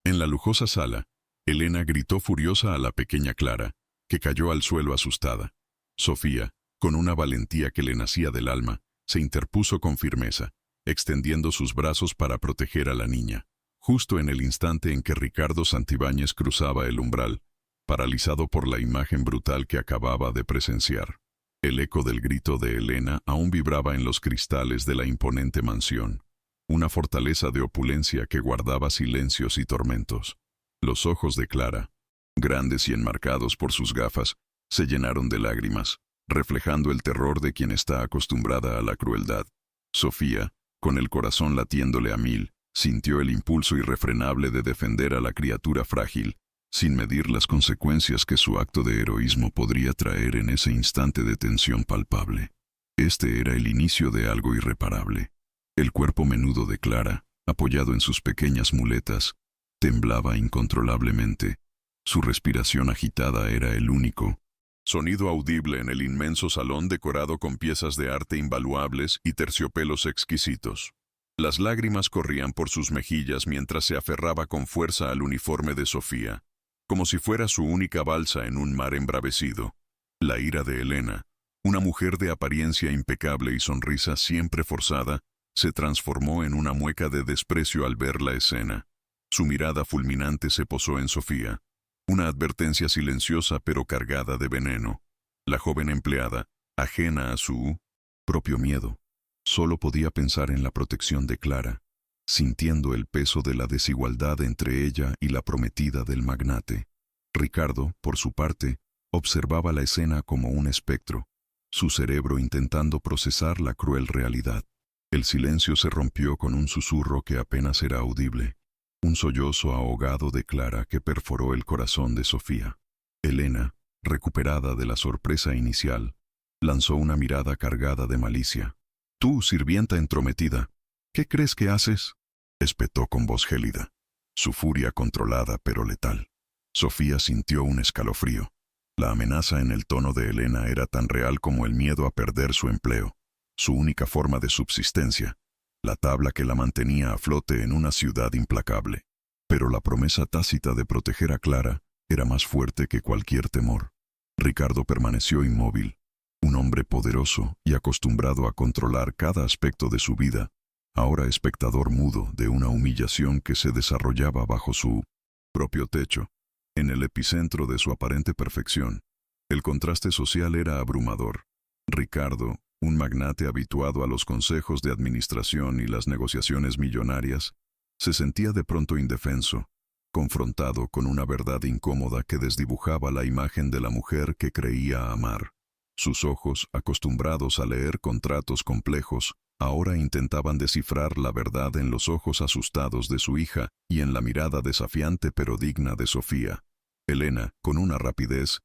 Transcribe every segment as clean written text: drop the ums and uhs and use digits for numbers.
En la lujosa sala, Elena gritó furiosa a la pequeña Clara, que cayó al suelo asustada. Sofía, con una valentía que le nacía del alma, se interpuso con firmeza, extendiendo sus brazos para proteger a la niña. Justo en el instante en que Ricardo Santibáñez cruzaba el umbral, paralizado por la imagen brutal que acababa de presenciar. El eco del grito de Elena aún vibraba en los cristales de la imponente mansión, una fortaleza de opulencia que guardaba silencios y tormentos. Los ojos de Clara, grandes y enmarcados por sus gafas, se llenaron de lágrimas, reflejando el terror de quien está acostumbrada a la crueldad. Sofía, con el corazón latiéndole a mil, sintió el impulso irrefrenable de defender a la criatura frágil, sin medir las consecuencias que su acto de heroísmo podría traer en ese instante de tensión palpable. Este era el inicio de algo irreparable. El cuerpo menudo de Clara, apoyado en sus pequeñas muletas, temblaba incontrolablemente. Su respiración agitada era el único sonido audible en el inmenso salón decorado con piezas de arte invaluables y terciopelos exquisitos. Las lágrimas corrían por sus mejillas mientras se aferraba con fuerza al uniforme de Sofía, como si fuera su única balsa en un mar embravecido. La ira de Elena, una mujer de apariencia impecable y sonrisa siempre forzada, se transformó en una mueca de desprecio al ver la escena. Su mirada fulminante se posó en Sofía, una advertencia silenciosa pero cargada de veneno. La joven empleada, ajena a su propio miedo, solo podía pensar en la protección de Clara, sintiendo el peso de la desigualdad entre ella y la prometida del magnate. Ricardo, por su parte, observaba la escena como un espectro, su cerebro intentando procesar la cruel realidad. El silencio se rompió con un susurro que apenas era audible, un sollozo ahogado de Clara que perforó el corazón de Sofía. Elena, recuperada de la sorpresa inicial, lanzó una mirada cargada de malicia. «Tú, sirvienta entrometida, ¿qué crees que haces?», espetó con voz gélida, su furia controlada pero letal. Sofía sintió un escalofrío. La amenaza en el tono de Elena era tan real como el miedo a perder su empleo, su única forma de subsistencia, la tabla que la mantenía a flote en una ciudad implacable. Pero la promesa tácita de proteger a Clara era más fuerte que cualquier temor. Ricardo permaneció inmóvil, un hombre poderoso y acostumbrado a controlar cada aspecto de su vida, ahora espectador mudo de una humillación que se desarrollaba bajo su propio techo. En el epicentro de su aparente perfección, el contraste social era abrumador. Ricardo, un magnate habituado a los consejos de administración y las negociaciones millonarias, se sentía de pronto indefenso, confrontado con una verdad incómoda que desdibujaba la imagen de la mujer que creía amar. Sus ojos, acostumbrados a leer contratos complejos, ahora intentaban descifrar la verdad en los ojos asustados de su hija y en la mirada desafiante pero digna de Sofía. Elena, con una rapidez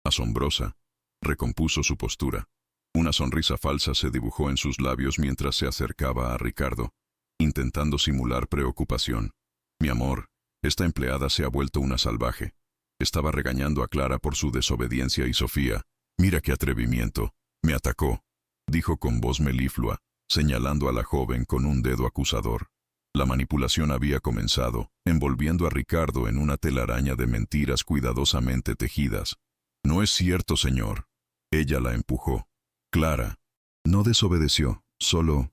asombrosa, recompuso su postura. Una sonrisa falsa se dibujó en sus labios mientras se acercaba a Ricardo, intentando simular preocupación. «Mi amor, esta empleada se ha vuelto una salvaje. Estaba regañando a Clara por su desobediencia y Sofía, mira qué atrevimiento, me atacó», dijo con voz meliflua, señalando a la joven con un dedo acusador. La manipulación había comenzado, envolviendo a Ricardo en una telaraña de mentiras cuidadosamente tejidas. «No es cierto, señor». Ella la empujó. «Clara no desobedeció, solo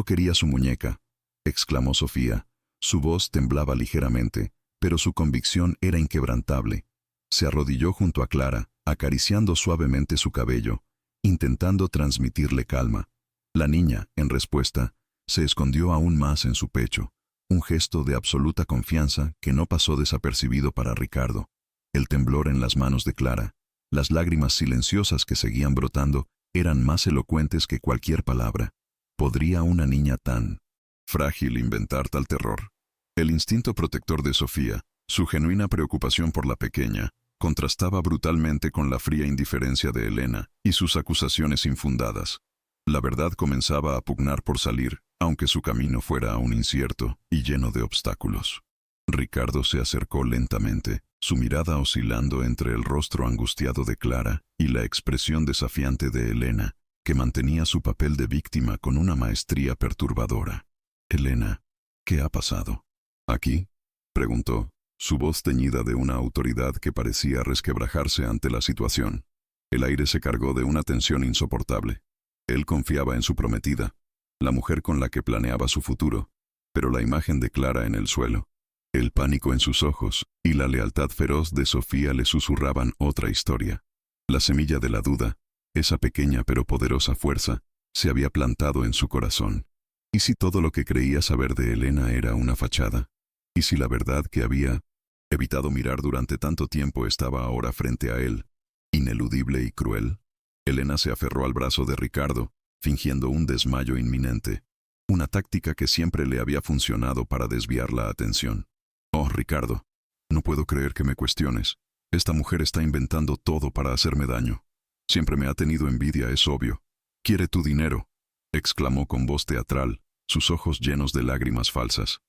quería su muñeca», exclamó Sofía. Su voz temblaba ligeramente, pero su convicción era inquebrantable. Se arrodilló junto a Clara, acariciando suavemente su cabello, intentando transmitirle calma. La niña, en respuesta, se escondió aún más en su pecho, un gesto de absoluta confianza que no pasó desapercibido para Ricardo. El temblor en las manos de Clara, las lágrimas silenciosas que seguían brotando, eran más elocuentes que cualquier palabra. ¿Podría una niña tan frágil inventar tal terror? El instinto protector de Sofía, su genuina preocupación por la pequeña, contrastaba brutalmente con la fría indiferencia de Elena y sus acusaciones infundadas. La verdad comenzaba a pugnar por salir, aunque su camino fuera aún incierto y lleno de obstáculos. Ricardo se acercó lentamente, su mirada oscilando entre el rostro angustiado de Clara y la expresión desafiante de Elena, que mantenía su papel de víctima con una maestría perturbadora. «Elena, ¿qué ha pasado?». «Aquí», preguntó, su voz teñida de una autoridad que parecía resquebrajarse ante la situación. El aire se cargó de una tensión insoportable. Él confiaba en su prometida, la mujer con la que planeaba su futuro, pero la imagen de Clara en el suelo, el pánico en sus ojos y la lealtad feroz de Sofía le susurraban otra historia. La semilla de la duda, esa pequeña pero poderosa fuerza, se había plantado en su corazón. ¿Y si todo lo que creía saber de Elena era una fachada? ¿Y si la verdad que había evitado mirar durante tanto tiempo estaba ahora frente a él, ineludible y cruel? Elena se aferró al brazo de Ricardo, fingiendo un desmayo inminente, una táctica que siempre le había funcionado para desviar la atención. «Oh, Ricardo, no puedo creer que me cuestiones. Esta mujer está inventando todo para hacerme daño. Siempre me ha tenido envidia, es obvio. Quiere tu dinero», exclamó con voz teatral, sus ojos llenos de lágrimas falsas.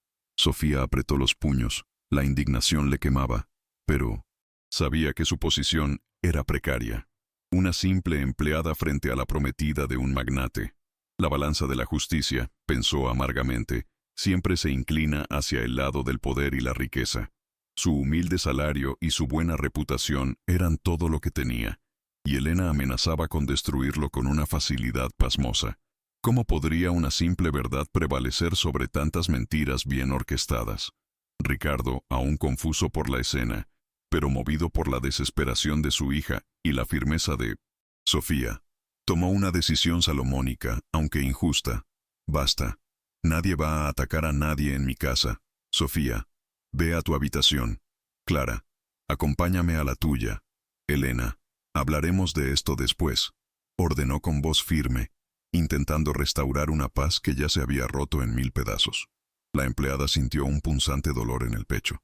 Sofía apretó los puños, la indignación le quemaba, pero sabía que su posición era precaria. Una simple empleada frente a la prometida de un magnate. La balanza de la justicia, pensó amargamente, siempre se inclina hacia el lado del poder y la riqueza. Su humilde salario y su buena reputación eran todo lo que tenía, y Elena amenazaba con destruirlo con una facilidad pasmosa. ¿Cómo podría una simple verdad prevalecer sobre tantas mentiras bien orquestadas? Ricardo, aún confuso por la escena, pero movido por la desesperación de su hija y la firmeza de Sofía, tomó una decisión salomónica, aunque injusta. «Basta. Nadie va a atacar a nadie en mi casa. Sofía, ve a tu habitación. Clara, acompáñame a la tuya. Elena, hablaremos de esto después», ordenó con voz firme, intentando restaurar una paz que ya se había roto en 1000 pedazos. La empleada sintió un punzante dolor en el pecho.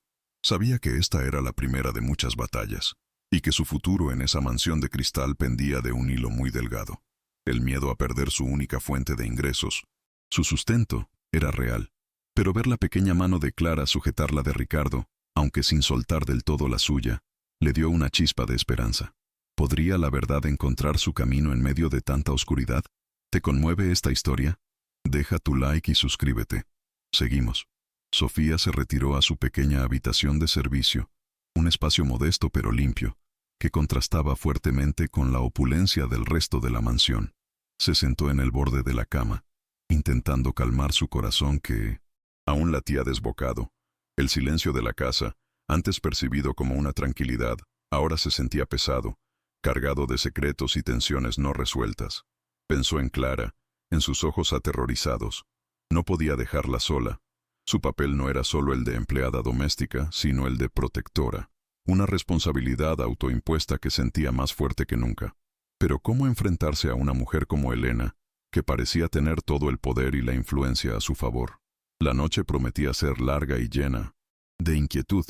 Sabía que esta era la primera de muchas batallas, y que su futuro en esa mansión de cristal pendía de un hilo muy delgado. El miedo a perder su única fuente de ingresos, su sustento, era real. Pero ver la pequeña mano de Clara sujetar la de Ricardo, aunque sin soltar del todo la suya, le dio una chispa de esperanza. ¿Podría la verdad encontrar su camino en medio de tanta oscuridad? ¿Te conmueve esta historia? Deja tu like y suscríbete. Seguimos. Sofía se retiró a su pequeña habitación de servicio, un espacio modesto pero limpio, que contrastaba fuertemente con la opulencia del resto de la mansión. Se sentó en el borde de la cama, intentando calmar su corazón que aún latía desbocado. El silencio de la casa, antes percibido como una tranquilidad, ahora se sentía pesado, cargado de secretos y tensiones no resueltas. Pensó en Clara, en sus ojos aterrorizados. No podía dejarla sola. Su papel no era solo el de empleada doméstica, sino el de protectora. Una responsabilidad autoimpuesta que sentía más fuerte que nunca. Pero ¿cómo enfrentarse a una mujer como Elena, que parecía tener todo el poder y la influencia a su favor? La noche prometía ser larga y llena de inquietud,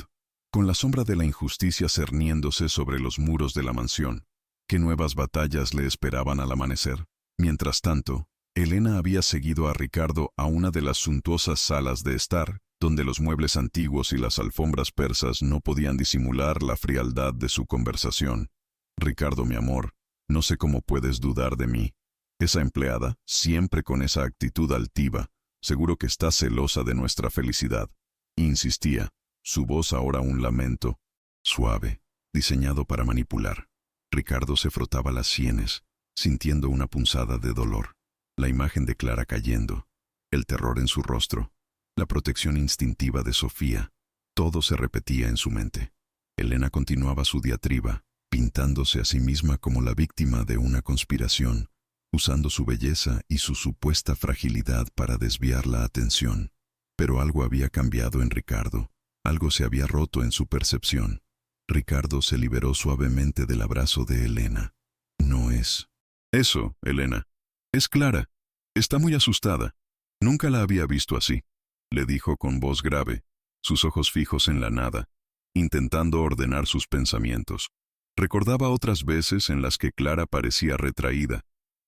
con la sombra de la injusticia cerniéndose sobre los muros de la mansión. ¿Qué nuevas batallas le esperaban al amanecer? Mientras tanto, Elena había seguido a Ricardo a una de las suntuosas salas de estar, donde los muebles antiguos y las alfombras persas no podían disimular la frialdad de su conversación. «Ricardo, mi amor, no sé cómo puedes dudar de mí. Esa empleada, siempre con esa actitud altiva, seguro que está celosa de nuestra felicidad», insistía, su voz ahora un lamento, suave, diseñado para manipular. Ricardo se frotaba las sienes, sintiendo una punzada de dolor. La imagen de Clara cayendo, el terror en su rostro, la protección instintiva de Sofía, todo se repetía en su mente. Elena continuaba su diatriba, pintándose a sí misma como la víctima de una conspiración, usando su belleza y su supuesta fragilidad para desviar la atención. Pero algo había cambiado en Ricardo, algo se había roto en su percepción. Ricardo se liberó suavemente del abrazo de Elena. «No es eso, Elena. Es Clara. Está muy asustada. Nunca la había visto así», le dijo con voz grave, sus ojos fijos en la nada, intentando ordenar sus pensamientos. Recordaba otras veces en las que Clara parecía retraída,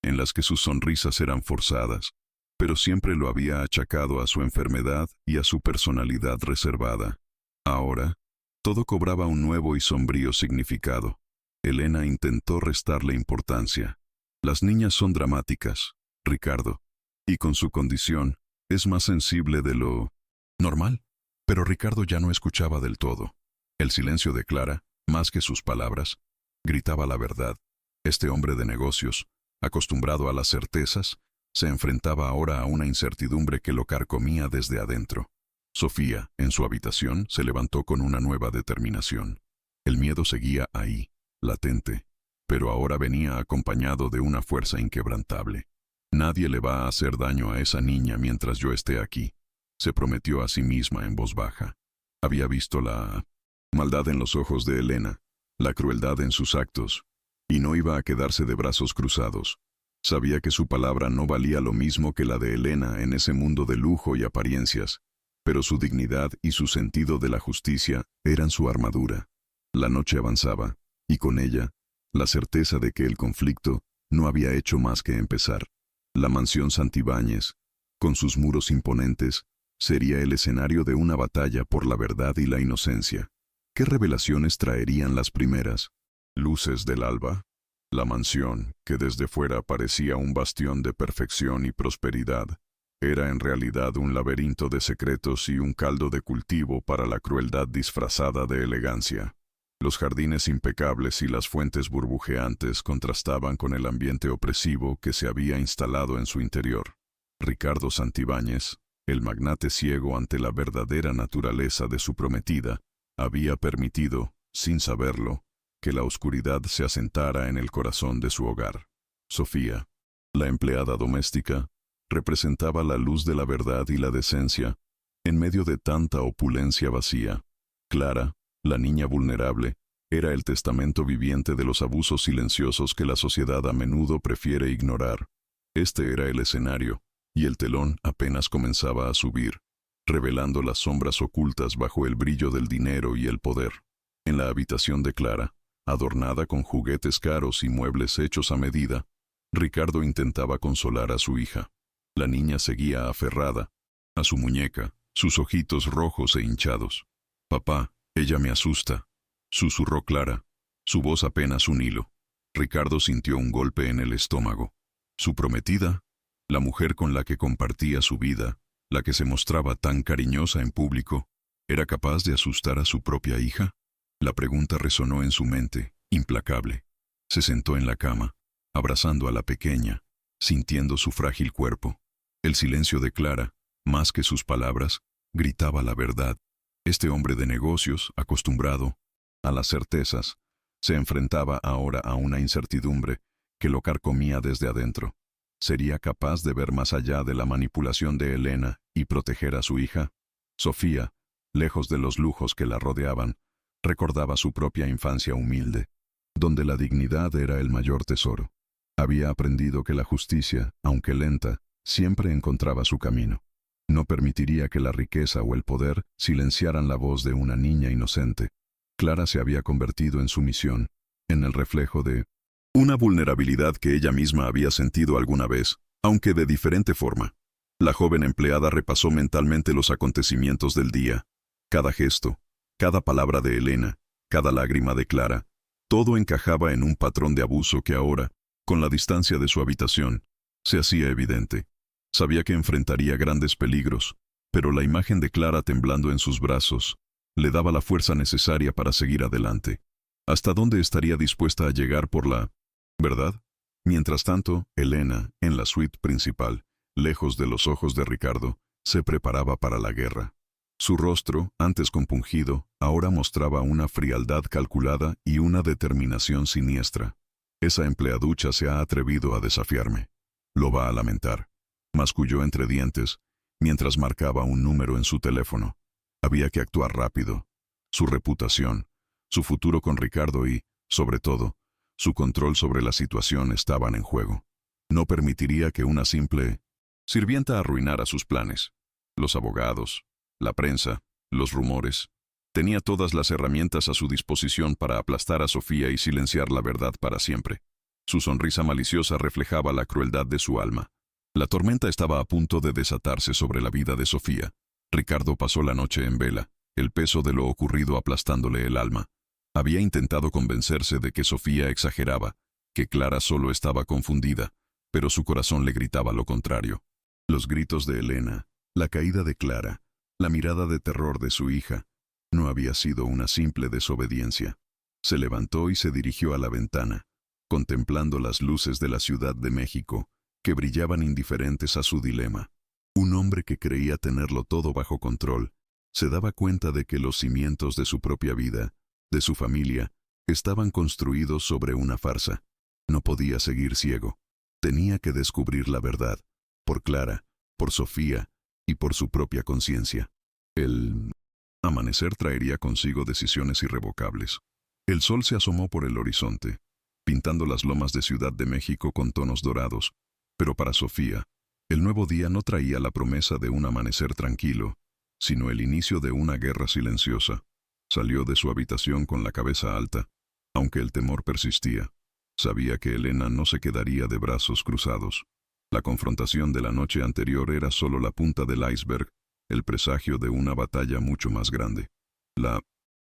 en las que sus sonrisas eran forzadas, pero siempre lo había achacado a su enfermedad y a su personalidad reservada. Ahora, todo cobraba un nuevo y sombrío significado. Elena intentó restarle importancia. «Las niñas son dramáticas, Ricardo, y con su condición, es más sensible de lo normal. Pero Ricardo ya no escuchaba del todo. El silencio de Clara, más que sus palabras, gritaba la verdad. Este hombre de negocios, acostumbrado a las certezas, se enfrentaba ahora a una incertidumbre que lo carcomía desde adentro. Sofía, en su habitación, se levantó con una nueva determinación. El miedo seguía ahí, latente, pero ahora venía acompañado de una fuerza inquebrantable. Nadie le va a hacer daño a esa niña mientras yo esté aquí, se prometió a sí misma en voz baja. Había visto la maldad en los ojos de Elena, la crueldad en sus actos, y no iba a quedarse de brazos cruzados. Sabía que su palabra no valía lo mismo que la de Elena en ese mundo de lujo y apariencias, pero su dignidad y su sentido de la justicia eran su armadura. La noche avanzaba, y con ella, la certeza de que el conflicto no había hecho más que empezar. La mansión Santibáñez, con sus muros imponentes, sería el escenario de una batalla por la verdad y la inocencia. ¿Qué revelaciones traerían las primeras? Luces del alba. La mansión, que desde fuera parecía un bastión de perfección y prosperidad, era en realidad un laberinto de secretos y un caldo de cultivo para la crueldad disfrazada de elegancia. Los jardines impecables y las fuentes burbujeantes contrastaban con el ambiente opresivo que se había instalado en su interior. Ricardo Santibáñez, el magnate ciego ante la verdadera naturaleza de su prometida, había permitido, sin saberlo, que la oscuridad se asentara en el corazón de su hogar. Sofía, la empleada doméstica, representaba la luz de la verdad y la decencia, en medio de tanta opulencia vacía. Clara, la niña vulnerable, era el testamento viviente de los abusos silenciosos que la sociedad a menudo prefiere ignorar. Este era el escenario, y el telón apenas comenzaba a subir, revelando las sombras ocultas bajo el brillo del dinero y el poder. En la habitación de Clara, adornada con juguetes caros y muebles hechos a medida, Ricardo intentaba consolar a su hija. La niña seguía aferrada a su muñeca, sus ojitos rojos e hinchados. «Papá, ella me asusta», susurró Clara, su voz apenas un hilo. Ricardo sintió un golpe en el estómago. Su prometida, la mujer con la que compartía su vida, la que se mostraba tan cariñosa en público, ¿era capaz de asustar a su propia hija? La pregunta resonó en su mente, implacable. Se sentó en la cama, abrazando a la pequeña, sintiendo su frágil cuerpo. El silencio de Clara, más que sus palabras, gritaba la verdad. Este hombre de negocios, acostumbrado a las certezas, se enfrentaba ahora a una incertidumbre que lo carcomía desde adentro. ¿Sería capaz de ver más allá de la manipulación de Elena y proteger a su hija? Sofía, lejos de los lujos que la rodeaban, recordaba su propia infancia humilde, donde la dignidad era el mayor tesoro. Había aprendido que la justicia, aunque lenta, siempre encontraba su camino. No permitiría que la riqueza o el poder silenciaran la voz de una niña inocente. Clara se había convertido en su misión, en el reflejo de una vulnerabilidad que ella misma había sentido alguna vez, aunque de diferente forma. La joven empleada repasó mentalmente los acontecimientos del día. Cada gesto, cada palabra de Elena, cada lágrima de Clara, todo encajaba en un patrón de abuso que ahora, con la distancia de su habitación, se hacía evidente. Sabía que enfrentaría grandes peligros, pero la imagen de Clara temblando en sus brazos le daba la fuerza necesaria para seguir adelante. ¿Hasta dónde estaría dispuesta a llegar por la verdad? Mientras tanto, Elena, en la suite principal, lejos de los ojos de Ricardo, se preparaba para la guerra. Su rostro, antes compungido, ahora mostraba una frialdad calculada y una determinación siniestra. Esa empleaducha se ha atrevido a desafiarme. Lo va a lamentar, masculló entre dientes, mientras marcaba un número en su teléfono. Había que actuar rápido. Su reputación, su futuro con Ricardo y, sobre todo, su control sobre la situación estaban en juego. No permitiría que una simple sirvienta arruinara sus planes. Los abogados, la prensa, los rumores. Tenía todas las herramientas a su disposición para aplastar a Sofía y silenciar la verdad para siempre. Su sonrisa maliciosa reflejaba la crueldad de su alma. La tormenta estaba a punto de desatarse sobre la vida de Sofía. Ricardo pasó la noche en vela, el peso de lo ocurrido aplastándole el alma. Había intentado convencerse de que Sofía exageraba, que Clara solo estaba confundida, pero su corazón le gritaba lo contrario. Los gritos de Elena, la caída de Clara, La mirada de terror de su hija no había sido una simple desobediencia. Se levantó y se dirigió a la ventana, contemplando las luces de la Ciudad de México, que brillaban indiferentes a su dilema. Un hombre que creía tenerlo todo bajo control, se daba cuenta de que los cimientos de su propia vida, de su familia, estaban construidos sobre una farsa. No podía seguir ciego. Tenía que descubrir la verdad, por Clara, por Sofía y por su propia conciencia. El amanecer traería consigo decisiones irrevocables. El sol se asomó por el horizonte, pintando las lomas de Ciudad de México con tonos dorados, pero para Sofía, el nuevo día no traía la promesa de un amanecer tranquilo, sino el inicio de una guerra silenciosa. Salió de su habitación con la cabeza alta, aunque el temor persistía. Sabía que Elena no se quedaría de brazos cruzados. La confrontación de la noche anterior era solo la punta del iceberg, el presagio de una batalla mucho más grande. La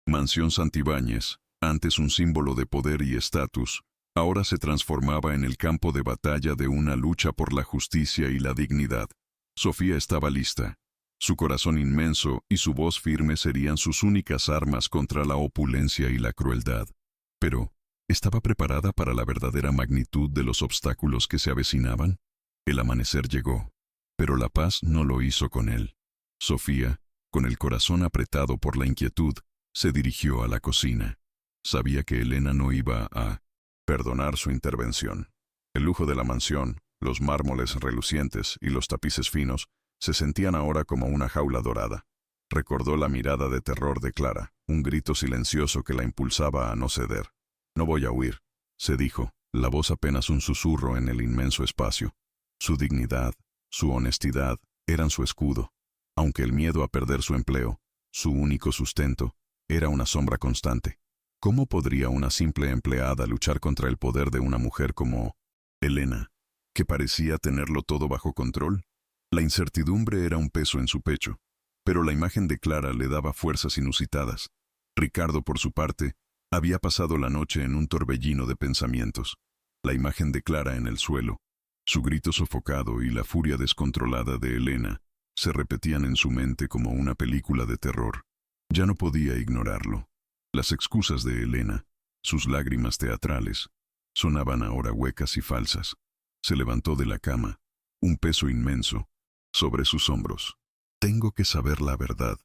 mansión Santibáñez, antes un símbolo de poder y estatus, ahora se transformaba en el campo de batalla de una lucha por la justicia y la dignidad. Sofía estaba lista. Su corazón inmenso y su voz firme serían sus únicas armas contra la opulencia y la crueldad. Pero, ¿estaba preparada para la verdadera magnitud de los obstáculos que se avecinaban? El amanecer llegó, pero la paz no lo hizo con él. Sofía, con el corazón apretado por la inquietud, se dirigió a la cocina. Sabía que Elena no iba a perdonar su intervención. El lujo de la mansión, los mármoles relucientes y los tapices finos se sentían ahora como una jaula dorada. Recordó la mirada de terror de Clara, un grito silencioso que la impulsaba a no ceder. «No voy a huir», se dijo, la voz apenas un susurro en el inmenso espacio. Su dignidad, su honestidad, eran su escudo, aunque el miedo a perder su empleo, su único sustento, era una sombra constante. ¿Cómo podría una simple empleada luchar contra el poder de una mujer como Elena, que parecía tenerlo todo bajo control? La incertidumbre era un peso en su pecho, pero la imagen de Clara le daba fuerzas inusitadas. Ricardo, por su parte, había pasado la noche en un torbellino de pensamientos. La imagen de Clara en el suelo, su grito sofocado y la furia descontrolada de Elena se repetían en su mente como una película de terror. Ya no podía ignorarlo. Las excusas de Elena, sus lágrimas teatrales, sonaban ahora huecas y falsas. Se levantó de la cama, un peso inmenso, sobre sus hombros. «Tengo que saber la verdad»,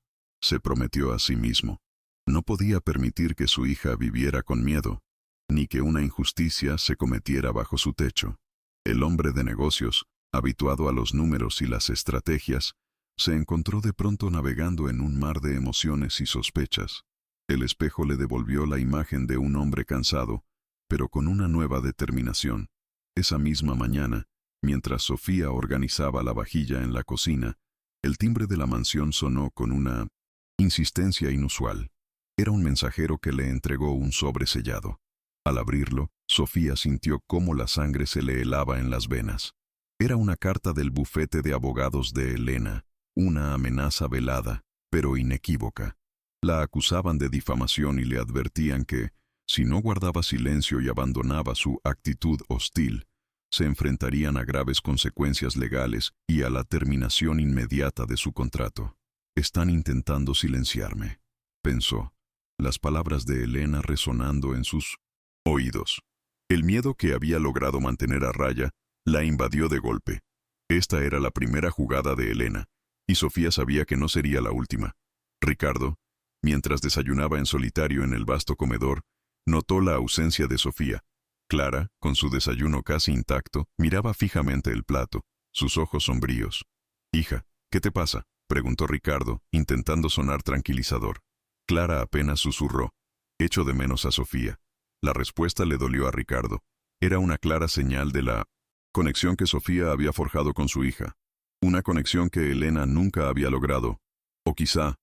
se prometió a sí mismo. No podía permitir que su hija viviera con miedo, ni que una injusticia se cometiera bajo su techo. El hombre de negocios, habituado a los números y las estrategias, se encontró de pronto navegando en un mar de emociones y sospechas. El espejo le devolvió la imagen de un hombre cansado, pero con una nueva determinación. Esa misma mañana, mientras Sofía organizaba la vajilla en la cocina, el timbre de la mansión sonó con una insistencia inusual. Era un mensajero que le entregó un sobre sellado. Al abrirlo, Sofía sintió cómo la sangre se le helaba en las venas. Era una carta del bufete de abogados de Elena, una amenaza velada, pero inequívoca. La acusaban de difamación y le advertían que, si no guardaba silencio y abandonaba su actitud hostil, se enfrentarían a graves consecuencias legales y a la terminación inmediata de su contrato. «Están intentando silenciarme», pensó, las palabras de Elena resonando en sus oídos. El miedo que había logrado mantener a raya la invadió de golpe. Esta era la primera jugada de Elena, y Sofía sabía que no sería la última. Ricardo, mientras desayunaba en solitario en el vasto comedor, notó la ausencia de Sofía. Clara, con su desayuno casi intacto, miraba fijamente el plato, sus ojos sombríos. «Hija, ¿qué te pasa?», preguntó Ricardo, intentando sonar tranquilizador. Clara apenas susurró: «Echo de menos a Sofía». La respuesta le dolió a Ricardo. Era una clara señal de la conexión que Sofía había forjado con su hija. Una conexión que Elena nunca había logrado, o quizá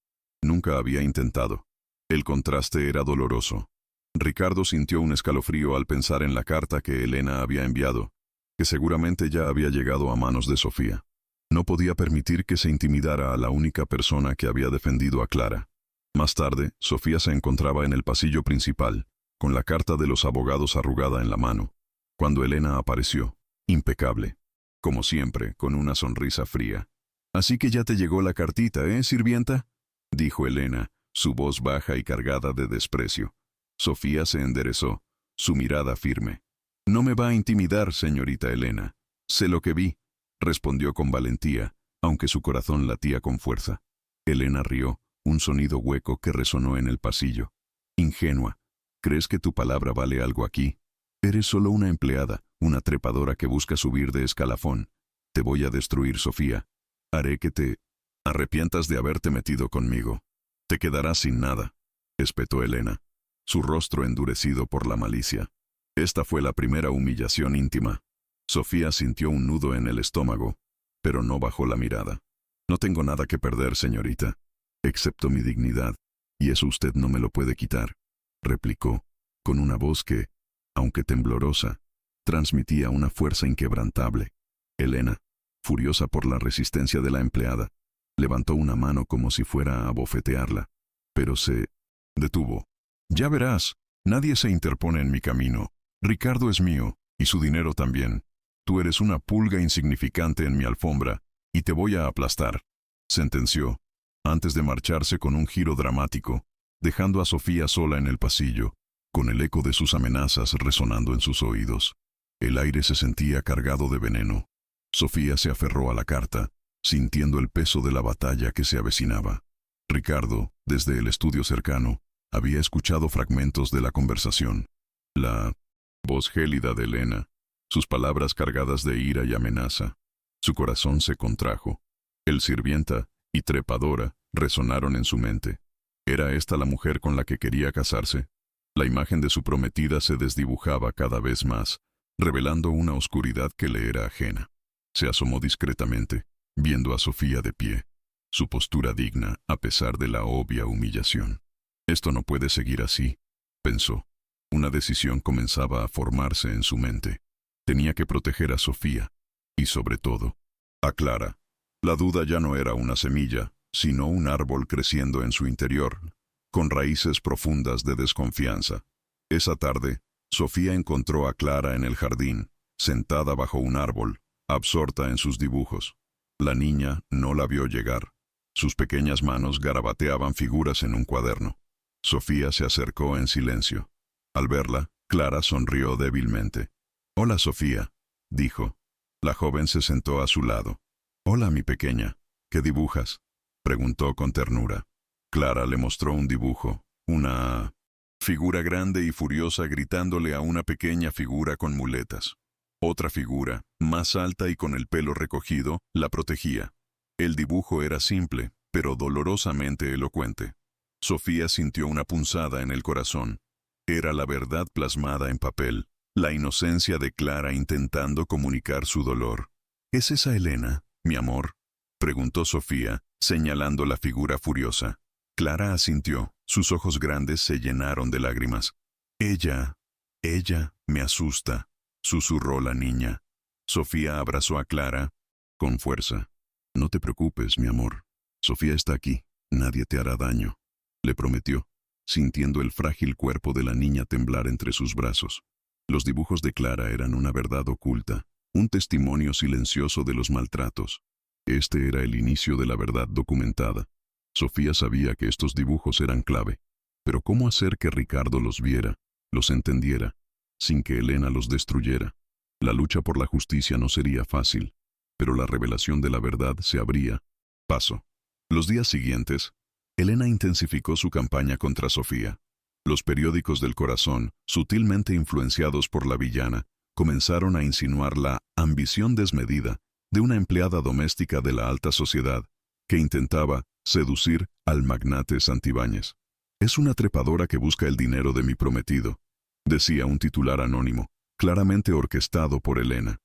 nunca había intentado. El contraste era doloroso. Ricardo sintió un escalofrío al pensar en la carta que Elena había enviado, que seguramente ya había llegado a manos de Sofía. No podía permitir que se intimidara a la única persona que había defendido a Clara. Más tarde, Sofía se encontraba en el pasillo principal, con la carta de los abogados arrugada en la mano, cuando Elena apareció, impecable, como siempre, con una sonrisa fría. Así que ya te llegó la cartita, sirvienta? Dijo Elena, su voz baja y cargada de desprecio. Sofía se enderezó, su mirada firme. No me va a intimidar, señorita Elena. Sé lo que vi, respondió con valentía, aunque su corazón latía con fuerza. Elena rió, un sonido hueco que resonó en el pasillo. Ingenua, ¿crees que tu palabra vale algo aquí? Eres solo una empleada, una trepadora que busca subir de escalafón. Te voy a destruir, Sofía. Haré que te arrepientas de haberte metido conmigo. Te quedarás sin nada, espetó Elena, su rostro endurecido por la malicia. Esta fue la primera humillación íntima. Sofía sintió un nudo en el estómago, pero no bajó la mirada. No tengo nada que perder, señorita, excepto mi dignidad, y eso usted no me lo puede quitar, replicó, con una voz que, aunque temblorosa, transmitía una fuerza inquebrantable. Elena, furiosa por la resistencia de la empleada, levantó una mano como si fuera a abofetearla, pero se detuvo. Ya verás, nadie se interpone en mi camino. Ricardo es mío, y su dinero también. Tú eres una pulga insignificante en mi alfombra, y te voy a aplastar, sentenció, antes de marcharse con un giro dramático, dejando a Sofía sola en el pasillo, con el eco de sus amenazas resonando en sus oídos. El aire se sentía cargado de veneno. Sofía se aferró a la carta, sintiendo el peso de la batalla que se avecinaba. Ricardo, desde el estudio cercano, había escuchado fragmentos de la conversación. La voz gélida de Elena, sus palabras cargadas de ira y amenaza. Su corazón se contrajo. El sirvienta y trepadora resonaron en su mente. ¿Era esta la mujer con la que quería casarse? La imagen de su prometida se desdibujaba cada vez más, revelando una oscuridad que le era ajena. Se asomó discretamente, viendo a Sofía de pie, su postura digna a pesar de la obvia humillación. Esto no puede seguir así, pensó. Una decisión comenzaba a formarse en su mente. Tenía que proteger a Sofía, y sobre todo, a Clara. La duda ya no era una semilla, sino un árbol creciendo en su interior, con raíces profundas de desconfianza. Esa tarde, Sofía encontró a Clara en el jardín, sentada bajo un árbol, absorta en sus dibujos. La niña no la vio llegar. Sus pequeñas manos garabateaban figuras en un cuaderno. Sofía se acercó en silencio. Al verla, Clara sonrió débilmente. «Hola, Sofía», dijo. La joven se sentó a su lado. «Hola, mi pequeña. ¿Qué dibujas?», preguntó con ternura. Clara le mostró un dibujo, una figura grande y furiosa gritándole a una pequeña figura con muletas. Otra figura, más alta y con el pelo recogido, la protegía. El dibujo era simple, pero dolorosamente elocuente. Sofía sintió una punzada en el corazón. Era la verdad plasmada en papel, la inocencia de Clara intentando comunicar su dolor. «¿Es esa Elena, mi amor?», preguntó Sofía, señalando la figura furiosa. Clara asintió, sus ojos grandes se llenaron de lágrimas. Ella me asusta», susurró la niña. Sofía abrazó a Clara con fuerza. «No te preocupes, mi amor. Sofía está aquí. Nadie te hará daño», le prometió, sintiendo el frágil cuerpo de la niña temblar entre sus brazos. Los dibujos de Clara eran una verdad oculta, un testimonio silencioso de los maltratos. Este era el inicio de la verdad documentada. Sofía sabía que estos dibujos eran clave, pero ¿cómo hacer que Ricardo los viera, los entendiera, sin que Elena los destruyera? La lucha por la justicia no sería fácil, pero la revelación de la verdad se abría paso. Los días siguientes, Elena intensificó su campaña contra Sofía. Los periódicos del corazón, sutilmente influenciados por la villana, comenzaron a insinuar la ambición desmedida de una empleada doméstica de la alta sociedad que intentaba seducir al magnate Santibáñez. «Es una trepadora que busca el dinero de mi prometido», decía un titular anónimo, claramente orquestado por Elena.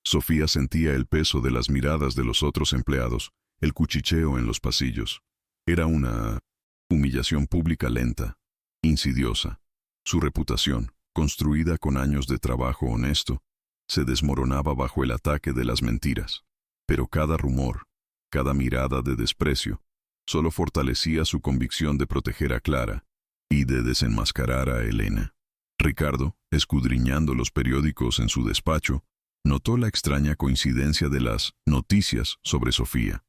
Sofía sentía el peso de las miradas de los otros empleados, el cuchicheo en los pasillos. Era una humillación pública lenta, insidiosa. Su reputación, construida con años de trabajo honesto, se desmoronaba bajo el ataque de las mentiras. Pero cada rumor, cada mirada de desprecio, solo fortalecía su convicción de proteger a Clara y de desenmascarar a Elena. Ricardo, escudriñando los periódicos en su despacho, notó la extraña coincidencia de las noticias sobre Sofía.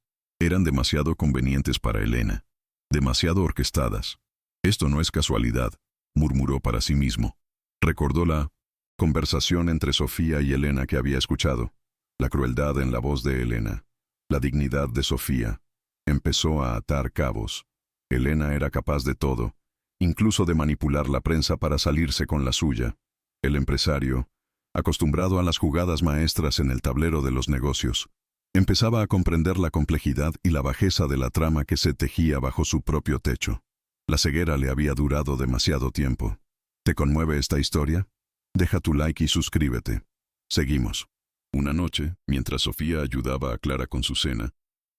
Eran demasiado convenientes para Elena, demasiado orquestadas. Esto no es casualidad, murmuró para sí mismo. Recordó la conversación entre Sofía y Elena que había escuchado, la crueldad en la voz de Elena, la dignidad de Sofía. Empezó a atar cabos. Elena era capaz de todo, incluso de manipular la prensa para salirse con la suya. El empresario, acostumbrado a las jugadas maestras en el tablero de los negocios, empezaba a comprender la complejidad y la bajeza de la trama que se tejía bajo su propio techo. La ceguera le había durado demasiado tiempo. ¿Te conmueve esta historia? Deja tu like y suscríbete. Seguimos. Una noche, mientras Sofía ayudaba a Clara con su cena,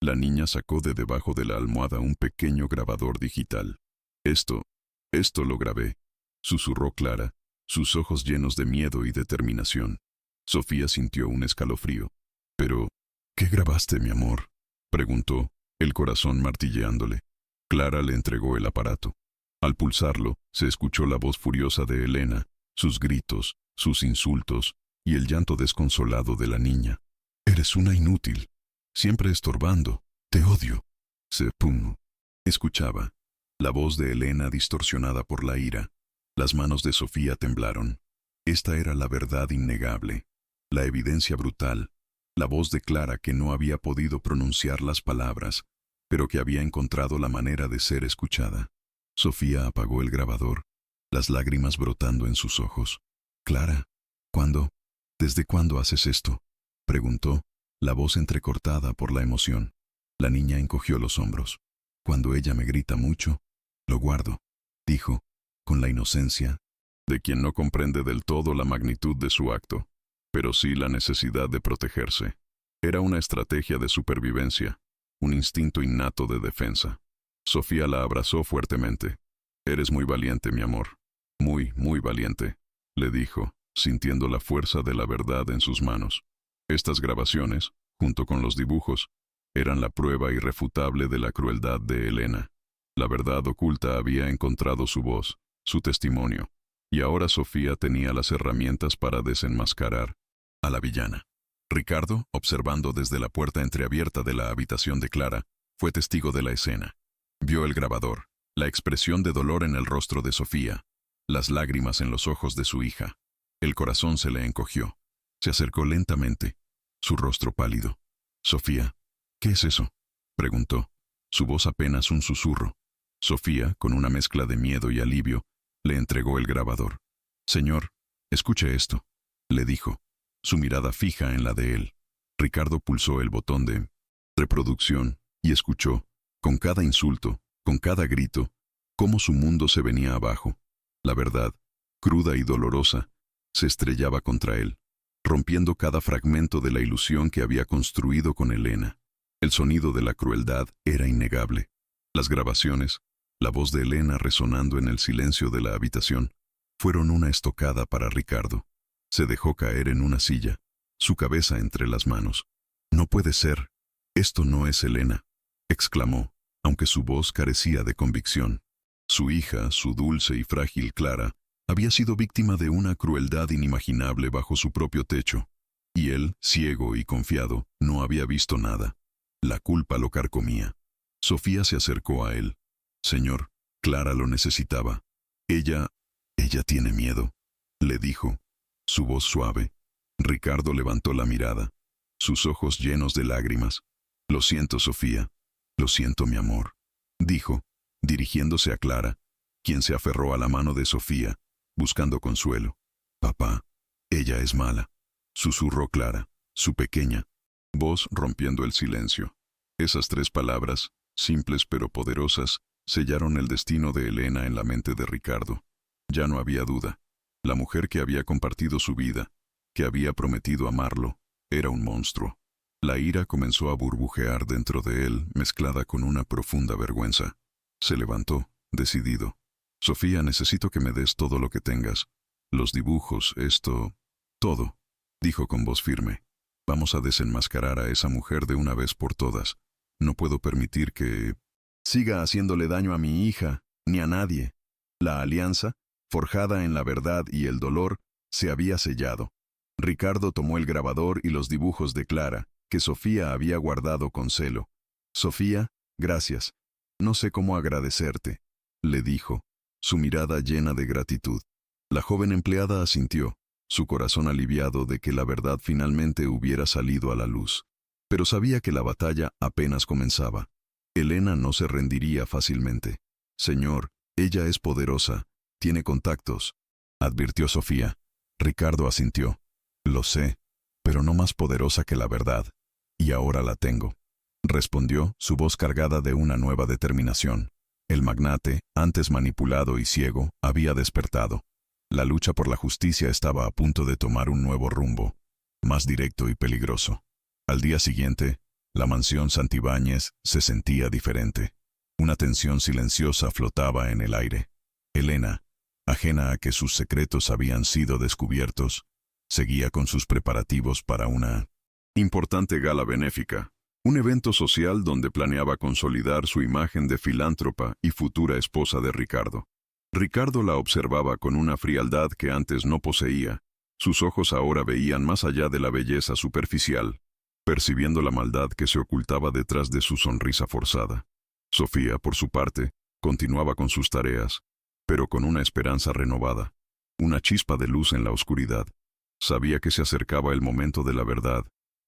la niña sacó de debajo de la almohada un pequeño grabador digital. Esto lo grabé, susurró Clara, sus ojos llenos de miedo y determinación. Sofía sintió un escalofrío. Pero, ¿qué grabaste, mi amor?, preguntó, el corazón martilleándole. Clara le entregó el aparato. Al pulsarlo, se escuchó la voz furiosa de Elena, sus gritos, sus insultos y el llanto desconsolado de la niña. «Eres una inútil, siempre estorbando, te odio». Escuchaba. La voz de Elena distorsionada por la ira. Las manos de Sofía temblaron. Esta era la verdad innegable, la evidencia brutal, la voz de Clara que no había podido pronunciar las palabras, pero que había encontrado la manera de ser escuchada. Sofía apagó el grabador, las lágrimas brotando en sus ojos. «Clara, ¿cuándo? ¿Desde cuándo haces esto?», preguntó, la voz entrecortada por la emoción. La niña encogió los hombros. «Cuando ella me grita mucho, lo guardo», dijo, con la inocencia de quien no comprende del todo la magnitud de su acto, pero sí la necesidad de protegerse. Era una estrategia de supervivencia, un instinto innato de defensa. Sofía la abrazó fuertemente. «Eres muy valiente, mi amor. Muy, muy valiente», le dijo, sintiendo la fuerza de la verdad en sus manos. Estas grabaciones, junto con los dibujos, eran la prueba irrefutable de la crueldad de Elena. La verdad oculta había encontrado su voz, su testimonio, y ahora Sofía tenía las herramientas para desenmascarar a la villana. Ricardo, observando desde la puerta entreabierta de la habitación de Clara, fue testigo de la escena. Vio el grabador, la expresión de dolor en el rostro de Sofía, las lágrimas en los ojos de su hija. El corazón se le encogió. Se acercó lentamente, su rostro pálido. «Sofía, ¿qué es eso?», preguntó, su voz apenas un susurro. Sofía, con una mezcla de miedo y alivio, le entregó el grabador. «Señor, escuche esto», le dijo, su mirada fija en la de él. Ricardo pulsó el botón de reproducción y escuchó, con cada insulto, con cada grito, cómo su mundo se venía abajo. La verdad, cruda y dolorosa, se estrellaba contra él, rompiendo cada fragmento de la ilusión que había construido con Elena. El sonido de la crueldad era innegable. Las grabaciones, la voz de Elena resonando en el silencio de la habitación, fueron una estocada para Ricardo. Se dejó caer en una silla, su cabeza entre las manos. «No puede ser. Esto no es Elena», exclamó, aunque su voz carecía de convicción. Su hija, su dulce y frágil Clara, había sido víctima de una crueldad inimaginable bajo su propio techo, y él, ciego y confiado, no había visto nada. La culpa lo carcomía. Sofía se acercó a él. «Señor, Clara lo necesitaba. Ella tiene miedo», le dijo, su voz suave. Ricardo levantó la mirada, sus ojos llenos de lágrimas. «Lo siento, Sofía. Lo siento, mi amor», dijo, dirigiéndose a Clara, quien se aferró a la mano de Sofía, buscando consuelo. «Papá, ella es mala», susurró Clara, su pequeña voz rompiendo el silencio. Esas 3 palabras, simples pero poderosas, sellaron el destino de Elena en la mente de Ricardo. Ya no había duda. La mujer que había compartido su vida, que había prometido amarlo, era un monstruo. La ira comenzó a burbujear dentro de él, mezclada con una profunda vergüenza. Se levantó, decidido. «Sofía, necesito que me des todo lo que tengas. Los dibujos, esto, todo», dijo con voz firme. «Vamos a desenmascarar a esa mujer de una vez por todas. No puedo permitir que siga haciéndole daño a mi hija, ni a nadie». La alianza, forjada en la verdad y el dolor, se había sellado. Ricardo tomó el grabador y los dibujos de Clara, que Sofía había guardado con celo. Sofía, gracias. No sé cómo agradecerte, le dijo, su mirada llena de gratitud. La joven empleada asintió, su corazón aliviado de que la verdad finalmente hubiera salido a la luz. Pero sabía que la batalla apenas comenzaba. Elena no se rendiría fácilmente. Señor, ella es poderosa, tiene contactos, advirtió Sofía. Ricardo asintió. Lo sé, pero no más poderosa que la verdad. Y ahora la tengo, respondió, su voz cargada de una nueva determinación. El magnate, antes manipulado y ciego, había despertado. La lucha por la justicia estaba a punto de tomar un nuevo rumbo, más directo y peligroso. Al día siguiente, la mansión Santibáñez se sentía diferente. Una tensión silenciosa flotaba en el aire. Elena, ajena a que sus secretos habían sido descubiertos, seguía con sus preparativos para una importante gala benéfica, un evento social donde planeaba consolidar su imagen de filántropa y futura esposa de Ricardo. Ricardo la observaba con una frialdad que antes no poseía. Sus ojos ahora veían más allá de la belleza superficial, percibiendo la maldad que se ocultaba detrás de su sonrisa forzada. Sofía, por su parte, continuaba con sus tareas, pero con una esperanza renovada, una chispa de luz en la oscuridad. Sabía que se acercaba el momento de la verdad,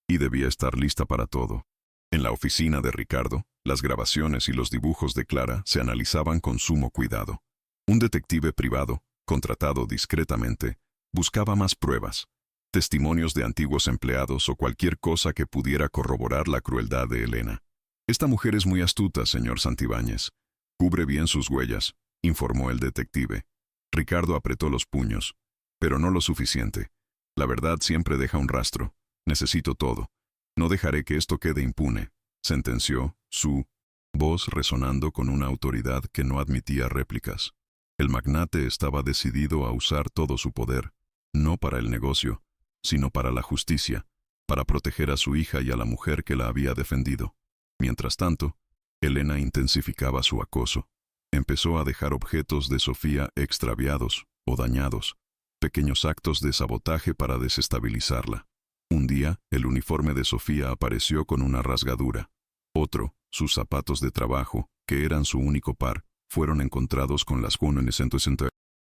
y debía estar lista para todo. En la oficina de Ricardo, las grabaciones y los dibujos de Clara se analizaban con sumo cuidado. Un detective privado, contratado discretamente, buscaba más pruebas, testimonios de antiguos empleados o cualquier cosa que pudiera corroborar la crueldad de Elena. Esta mujer es muy astuta, señor Santibáñez. Cubre bien sus huellas, informó el detective. Ricardo apretó los puños, pero no lo suficiente. La verdad siempre deja un rastro. Necesito todo. No dejaré que esto quede impune, sentenció, su voz resonando con una autoridad que no admitía réplicas. El magnate estaba decidido a usar todo su poder, no para el negocio, sino para la justicia, para proteger a su hija y a la mujer que la había defendido. Mientras tanto, Elena intensificaba su acoso. Empezó a dejar objetos de Sofía extraviados o dañados, pequeños actos de sabotaje para desestabilizarla. Un día, el uniforme de Sofía apareció con una rasgadura. Otro, sus zapatos de trabajo, que eran su único par, fueron encontrados con las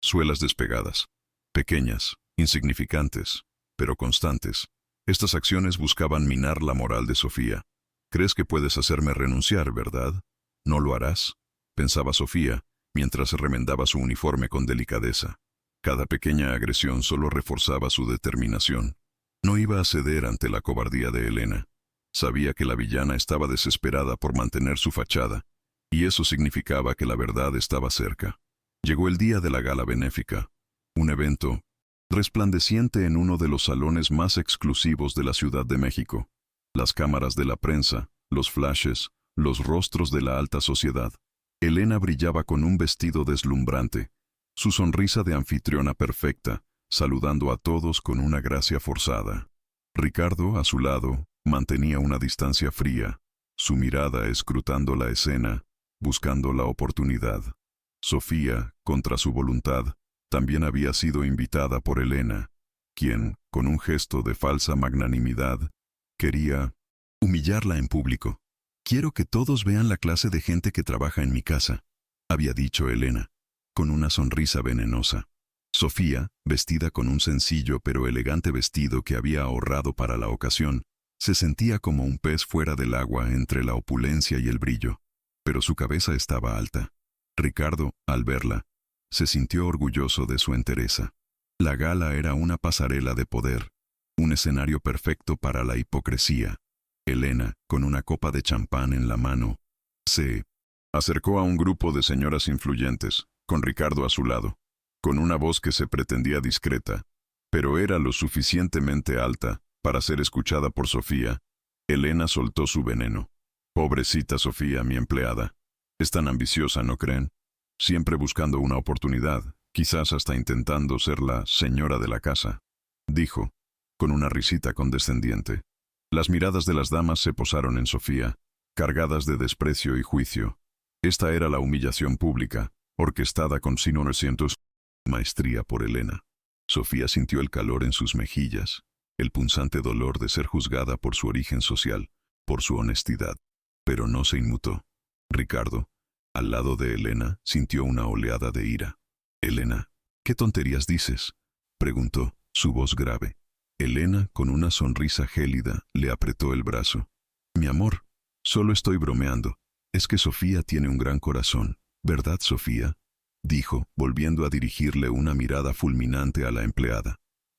suelas despegadas. Pequeñas, insignificantes, pero constantes. Estas acciones buscaban minar la moral de Sofía. «Crees que puedes hacerme renunciar, ¿verdad? ¿No lo harás?», pensaba Sofía, mientras remendaba su uniforme con delicadeza. Cada pequeña agresión solo reforzaba su determinación. No iba a ceder ante la cobardía de Elena. Sabía que la villana estaba desesperada por mantener su fachada, y eso significaba que la verdad estaba cerca. Llegó el día de la gala benéfica, un evento resplandeciente en uno de los salones más exclusivos de la Ciudad de México. Las cámaras de la prensa, los flashes, los rostros de la alta sociedad. Elena brillaba con un vestido deslumbrante, su sonrisa de anfitriona perfecta, saludando a todos con una gracia forzada. Ricardo, a su lado, mantenía una distancia fría, su mirada escrutando la escena, buscando la oportunidad. Sofía, contra su voluntad, también había sido invitada por Elena, quien, con un gesto de falsa magnanimidad, quería humillarla en público. «Quiero que todos vean la clase de gente que trabaja en mi casa», había dicho Elena, con una sonrisa venenosa. Sofía, vestida con un sencillo pero elegante vestido que había ahorrado para la ocasión, se sentía como un pez fuera del agua entre la opulencia y el brillo, pero su cabeza estaba alta. Ricardo, al verla, se sintió orgulloso de su entereza. La gala era una pasarela de poder, un escenario perfecto para la hipocresía. Elena, con una copa de champán en la mano, se acercó a un grupo de señoras influyentes, con Ricardo a su lado, con una voz que se pretendía discreta, pero era lo suficientemente alta para ser escuchada por Sofía. Elena soltó su veneno. «Pobrecita Sofía, mi empleada. Es tan ambiciosa, ¿no creen? Siempre buscando una oportunidad, quizás hasta intentando ser la señora de la casa», dijo, con una risita condescendiente. Las miradas de las damas se posaron en Sofía, cargadas de desprecio y juicio. Esta era la humillación pública, orquestada con 900 maestría por Elena. Sofía sintió el calor en sus mejillas, el punzante dolor de ser juzgada por su origen social, por su honestidad. pero no se inmutó. Ricardo, al lado de Elena, sintió una oleada de ira. «Elena, ¿qué tonterías dices?», preguntó, su voz grave. Elena, con una sonrisa gélida, le apretó el brazo. «Mi amor, solo estoy bromeando. Es que Sofía tiene un gran corazón, ¿verdad, Sofía?», dijo, volviendo a dirigirle una mirada fulminante a la empleada.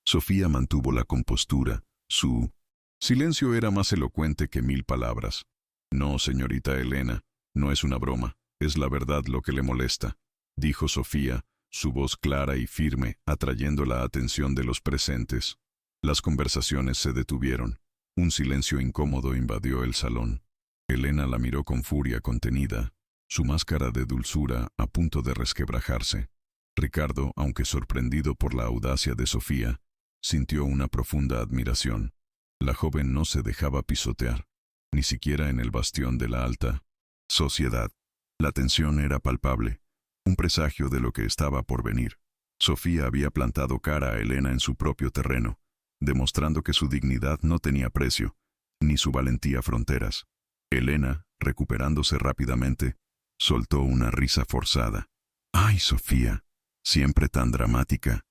Sofía mantuvo la compostura. Su silencio era más elocuente que 1000 palabras. «No, señorita Elena, no es una broma, es la verdad lo que le molesta», dijo Sofía, su voz clara y firme, atrayendo la atención de los presentes. Las conversaciones se detuvieron. Un silencio incómodo invadió el salón. Elena la miró con furia contenida, su máscara de dulzura a punto de resquebrajarse. Ricardo, aunque sorprendido por la audacia de Sofía, sintió una profunda admiración. La joven no se dejaba pisotear, ni siquiera en el bastión de la alta sociedad. La tensión era palpable, un presagio de lo que estaba por venir. Sofía había plantado cara a Elena en su propio terreno, demostrando que su dignidad no tenía precio, ni su valentía fronteras. Elena, recuperándose rápidamente, soltó una risa forzada. «Ay, Sofía, siempre tan dramática.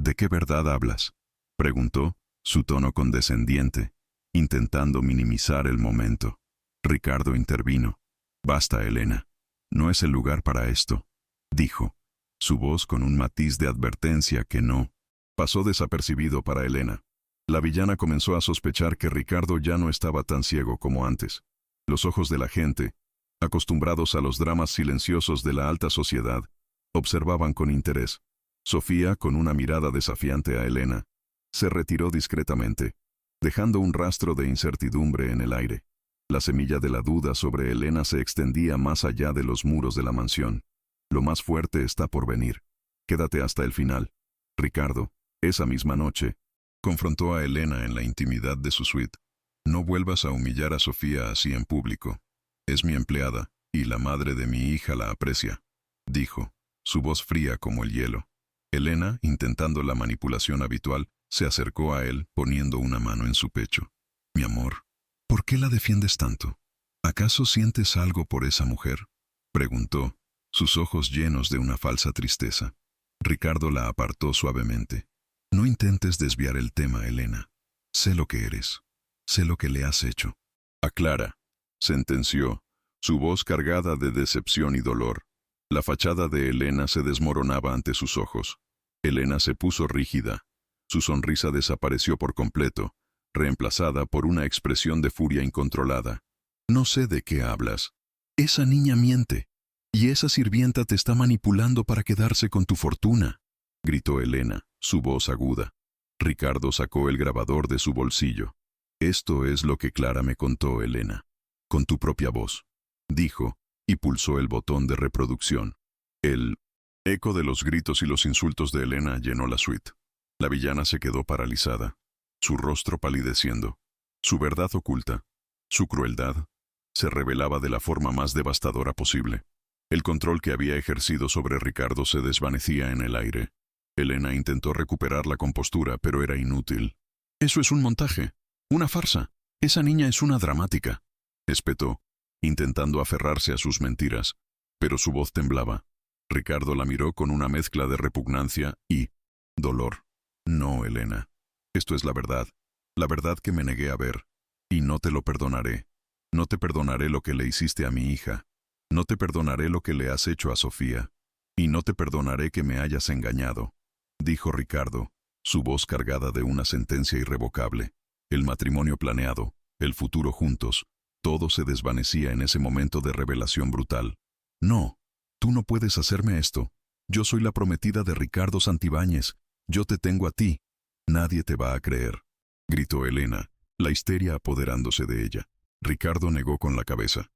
¿De qué verdad hablas?», preguntó, su tono condescendiente, intentando minimizar el momento. Ricardo intervino. «Basta, Elena. No es el lugar para esto», dijo, su voz con un matiz de advertencia que no pasó desapercibido para Elena. La villana comenzó a sospechar que Ricardo ya no estaba tan ciego como antes. Los ojos de la gente, acostumbrados a los dramas silenciosos de la alta sociedad, observaban con interés. Sofía, con una mirada desafiante a Elena, se retiró discretamente, dejando un rastro de incertidumbre en el aire. La semilla de la duda sobre Elena se extendía más allá de los muros de la mansión. «Lo más fuerte está por venir. Quédate hasta el final». Ricardo, esa misma noche, confrontó a Elena en la intimidad de su suite. «No vuelvas a humillar a Sofía así en público. Es mi empleada, y la madre de mi hija la aprecia», dijo, su voz fría como el hielo. Elena, intentando la manipulación habitual, se acercó a él poniendo una mano en su pecho. «Mi amor, ¿por qué la defiendes tanto? ¿Acaso sientes algo por esa mujer?», preguntó, sus ojos llenos de una falsa tristeza. Ricardo la apartó suavemente. «No intentes desviar el tema, Elena. Sé lo que eres. Sé lo que le has hecho». «Aclara», sentenció, su voz cargada de decepción y dolor. La fachada de Elena se desmoronaba ante sus ojos. Elena se puso rígida. Su sonrisa desapareció por completo, reemplazada por una expresión de furia incontrolada. «No sé de qué hablas. Esa niña miente. Y esa sirvienta te está manipulando para quedarse con tu fortuna», gritó Elena, su voz aguda. Ricardo sacó el grabador de su bolsillo. «Esto es lo que Clara me contó, Elena. Con tu propia voz», dijo, y pulsó el botón de reproducción. El eco de los gritos y los insultos de Elena llenó la suite. La villana se quedó paralizada, su rostro palideciendo. Su verdad oculta, su crueldad, se revelaba de la forma más devastadora posible. El control que había ejercido sobre Ricardo se desvanecía en el aire. Elena intentó recuperar la compostura, pero era inútil. «Eso es un montaje, una farsa. Esa niña es una dramática», espetó, intentando aferrarse a sus mentiras, pero su voz temblaba. Ricardo la miró con una mezcla de repugnancia y dolor. «No, Elena. Esto es la verdad que me negué a ver. Y no te lo perdonaré. No te perdonaré lo que le hiciste a mi hija. No te perdonaré lo que le has hecho a Sofía. Y no te perdonaré que me hayas engañado», dijo Ricardo, su voz cargada de una sentencia irrevocable. El matrimonio planeado, el futuro juntos, todo se desvanecía en ese momento de revelación brutal. «No, tú no puedes hacerme esto. Yo soy la prometida de Ricardo Santibáñez. Yo te tengo a ti. Nadie te va a creer», gritó Elena, la histeria apoderándose de ella. Ricardo negó con la cabeza.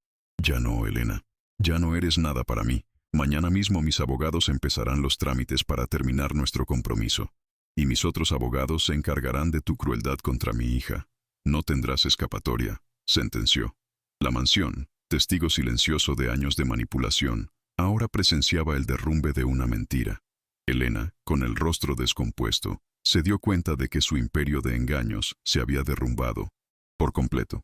«Ya no, Elena. Ya no eres nada para mí. Mañana mismo mis abogados empezarán los trámites para terminar nuestro compromiso. Y mis otros abogados se encargarán de tu crueldad contra mi hija. No tendrás escapatoria», sentenció. La mansión, testigo silencioso de años de manipulación, ahora presenciaba el derrumbe de una mentira. Elena, con el rostro descompuesto, se dio cuenta de que su imperio de engaños se había derrumbado por completo.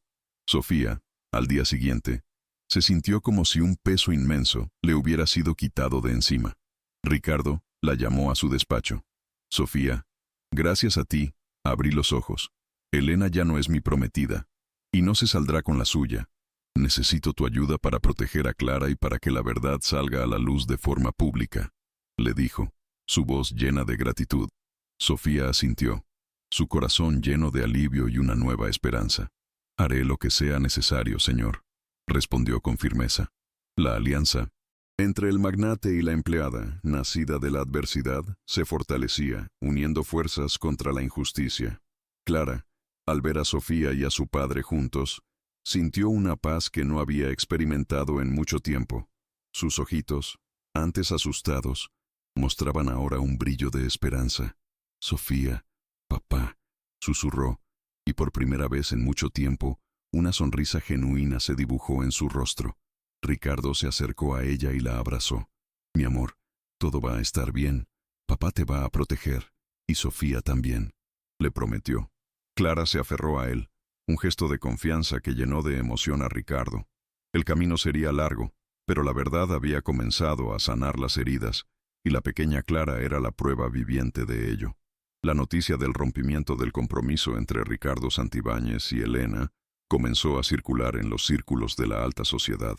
Sofía, al día siguiente, Se sintió como si un peso inmenso le hubiera sido quitado de encima. Ricardo la llamó a su despacho. Sofía, gracias a ti, abrí los ojos. Elena ya no es mi prometida, y no se saldrá con la suya. Necesito tu ayuda para proteger a Clara y para que la verdad salga a la luz de forma pública, le dijo, su voz llena de gratitud. Sofía asintió, su corazón lleno de alivio y una nueva esperanza. Haré lo que sea necesario, señor, respondió con firmeza. La alianza entre el magnate y la empleada, nacida de la adversidad, se fortalecía, uniendo fuerzas contra la injusticia. Clara, al ver a Sofía y a su padre juntos, sintió una paz que no había experimentado en mucho tiempo. Sus ojitos, antes asustados, mostraban ahora un brillo de esperanza. Sofía, papá, susurró, y por primera vez en mucho tiempo, una sonrisa genuina se dibujó en su rostro. Ricardo se acercó a ella y la abrazó. Mi amor, todo va a estar bien. Papá te va a proteger, y Sofía también, le prometió. Clara se aferró a él, un gesto de confianza que llenó de emoción a Ricardo. El camino sería largo, pero la verdad había comenzado a sanar las heridas, y la pequeña Clara era la prueba viviente de ello. La noticia del rompimiento del compromiso entre Ricardo Santibáñez y Elena comenzó a circular en los círculos de la alta sociedad.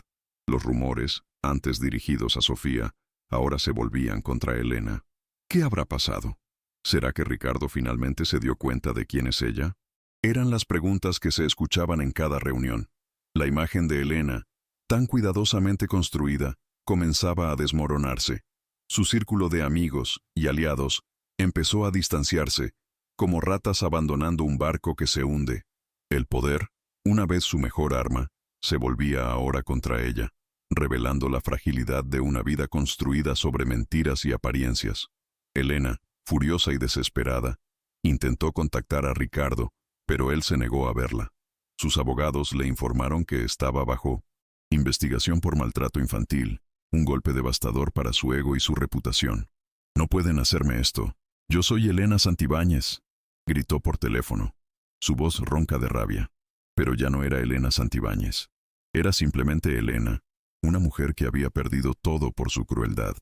Los rumores, antes dirigidos a Sofía, ahora se volvían contra Elena. ¿Qué habrá pasado? ¿Será que Ricardo finalmente se dio cuenta de quién es ella? Eran las preguntas que se escuchaban en cada reunión. La imagen de Elena, tan cuidadosamente construida, comenzaba a desmoronarse. Su círculo de amigos y aliados empezó a distanciarse, como ratas abandonando un barco que se hunde. El poder, una vez su mejor arma, se volvía ahora contra ella, revelando la fragilidad de una vida construida sobre mentiras y apariencias. Elena, furiosa y desesperada, intentó contactar a Ricardo, pero él se negó a verla. Sus abogados le informaron que estaba bajo investigación por maltrato infantil, un golpe devastador para su ego y su reputación. No pueden hacerme esto. Yo soy Elena Santibáñez, gritó por teléfono, su voz ronca de rabia. Pero ya no era Elena Santibáñez. Era simplemente Elena, una mujer que había perdido todo por su crueldad.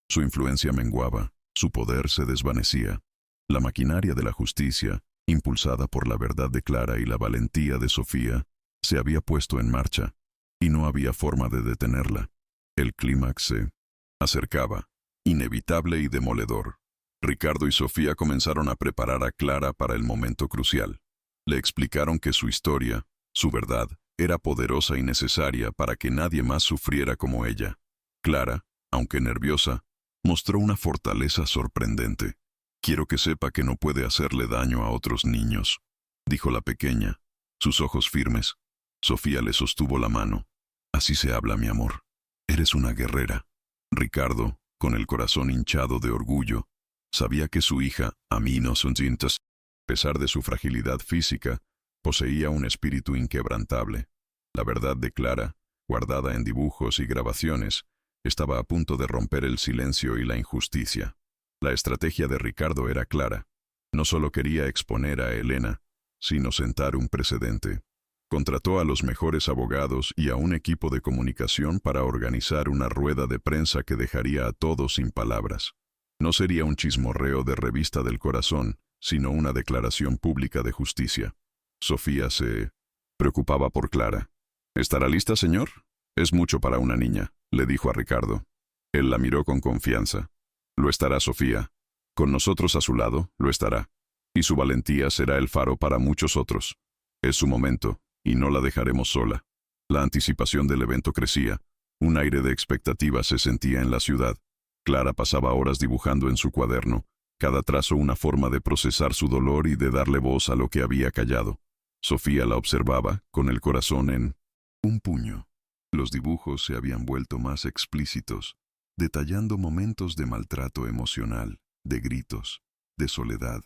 Su influencia menguaba, su poder se desvanecía. La maquinaria de la justicia, impulsada por la verdad de Clara y la valentía de Sofía, se había puesto en marcha, y no había forma de detenerla. El clímax se acercaba, inevitable y demoledor. Ricardo y Sofía comenzaron a preparar a Clara para el momento crucial. Le explicaron que su historia, su verdad, era poderosa y necesaria para que nadie más sufriera como ella. Clara, aunque nerviosa, mostró una fortaleza sorprendente. Quiero que sepa que no puede hacerle daño a otros niños, dijo la pequeña, sus ojos firmes. Sofía le sostuvo la mano. Así se habla, mi amor. Eres una guerrera. Ricardo, con el corazón hinchado de orgullo, sabía que su hija, a pesar de su fragilidad física, poseía un espíritu inquebrantable. La verdad de Clara, guardada en dibujos y grabaciones, estaba a punto de romper el silencio y la injusticia. La estrategia de Ricardo era clara. No solo quería exponer a Elena, sino sentar un precedente. Contrató a los mejores abogados y a un equipo de comunicación para organizar una rueda de prensa que dejaría a todos sin palabras. No sería un chismorreo de revista del corazón, sino una declaración pública de justicia. Sofía se preocupaba por Clara. ¿Estará lista, señor? Es mucho para una niña, le dijo a Ricardo. Él la miró con confianza. Lo estará, Sofía. Con nosotros a su lado, lo estará. Y su valentía será el faro para muchos otros. Es su momento, y no la dejaremos sola. La anticipación del evento crecía. Un aire de expectativa se sentía en la ciudad. Clara pasaba horas dibujando en su cuaderno, cada trazo una forma de procesar su dolor y de darle voz a lo que había callado. Sofía la observaba, con el corazón en un puño. Los dibujos se habían vuelto más explícitos, detallando momentos de maltrato emocional, de gritos, de soledad.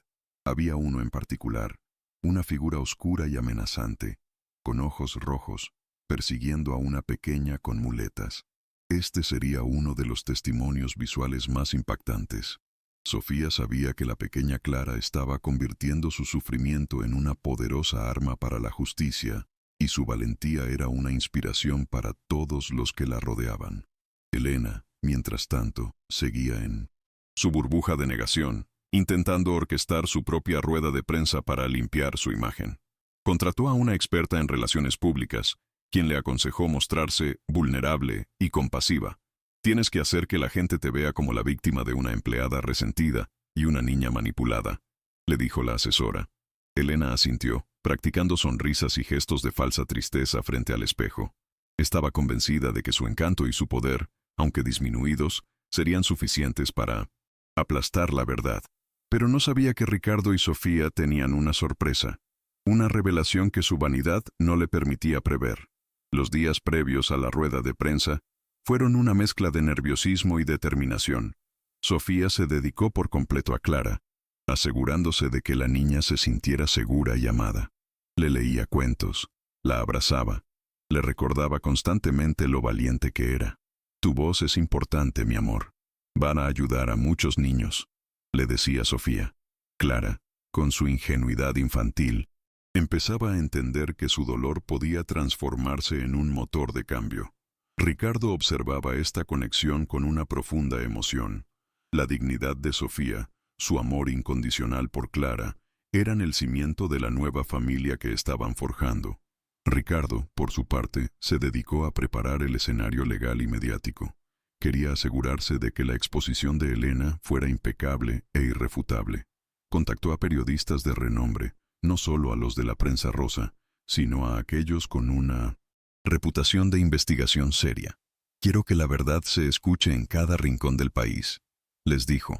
Había uno en particular, una figura oscura y amenazante, con ojos rojos, persiguiendo a una pequeña con muletas. Este sería uno de los testimonios visuales más impactantes. Sofía sabía que la pequeña Clara estaba convirtiendo su sufrimiento en una poderosa arma para la justicia, y su valentía era una inspiración para todos los que la rodeaban. Elena, mientras tanto, seguía en su burbuja de negación, intentando orquestar su propia rueda de prensa para limpiar su imagen. Contrató a una experta en relaciones públicas, quien le aconsejó mostrarse vulnerable y compasiva. Tienes que hacer que la gente te vea como la víctima de una empleada resentida y una niña manipulada, le dijo la asesora. Elena asintió, practicando sonrisas y gestos de falsa tristeza frente al espejo. Estaba convencida de que su encanto y su poder, aunque disminuidos, serían suficientes para aplastar la verdad. Pero no sabía que Ricardo y Sofía tenían una sorpresa, una revelación que su vanidad no le permitía prever. Los días previos a la rueda de prensa fueron una mezcla de nerviosismo y determinación. Sofía se dedicó por completo a Clara, asegurándose de que la niña se sintiera segura y amada. Le leía cuentos, la abrazaba, le recordaba constantemente lo valiente que era. Tu voz es importante, mi amor. Van a ayudar a muchos niños, le decía Sofía. Clara, con su ingenuidad infantil, empezaba a entender que su dolor podía transformarse en un motor de cambio. Ricardo observaba esta conexión con una profunda emoción. La dignidad de Sofía, su amor incondicional por Clara, eran el cimiento de la nueva familia que estaban forjando. Ricardo, por su parte, se dedicó a preparar el escenario legal y mediático. Quería asegurarse de que la exposición de Elena fuera impecable e irrefutable. Contactó a periodistas de renombre, no solo a los de la prensa rosa, sino a aquellos con una reputación de investigación seria. Quiero que la verdad se escuche en cada rincón del país, les dijo.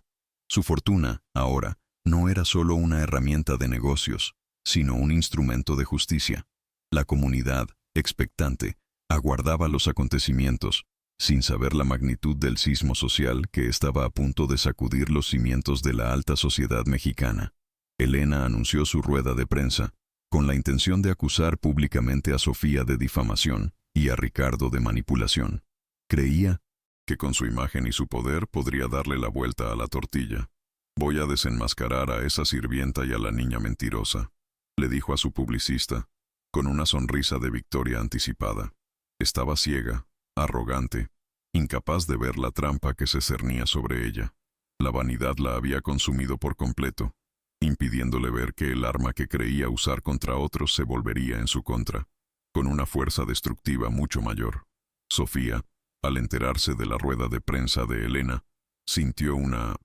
Su fortuna, ahora, no era solo una herramienta de negocios, sino un instrumento de justicia. La comunidad, expectante, aguardaba los acontecimientos, sin saber la magnitud del sismo social que estaba a punto de sacudir los cimientos de la alta sociedad mexicana. Elena anunció su rueda de prensa, con la intención de acusar públicamente a Sofía de difamación y a Ricardo de manipulación. Creía que con su imagen y su poder podría darle la vuelta a la tortilla. Voy a desenmascarar a esa sirvienta y a la niña mentirosa, le dijo a su publicista, con una sonrisa de victoria anticipada. Estaba ciega, arrogante, incapaz de ver la trampa que se cernía sobre ella. La vanidad la había consumido por completo, impidiéndole ver que el arma que creía usar contra otros se volvería en su contra, con una fuerza destructiva mucho mayor. Sofía, al enterarse de la rueda de prensa de Elena, sintió una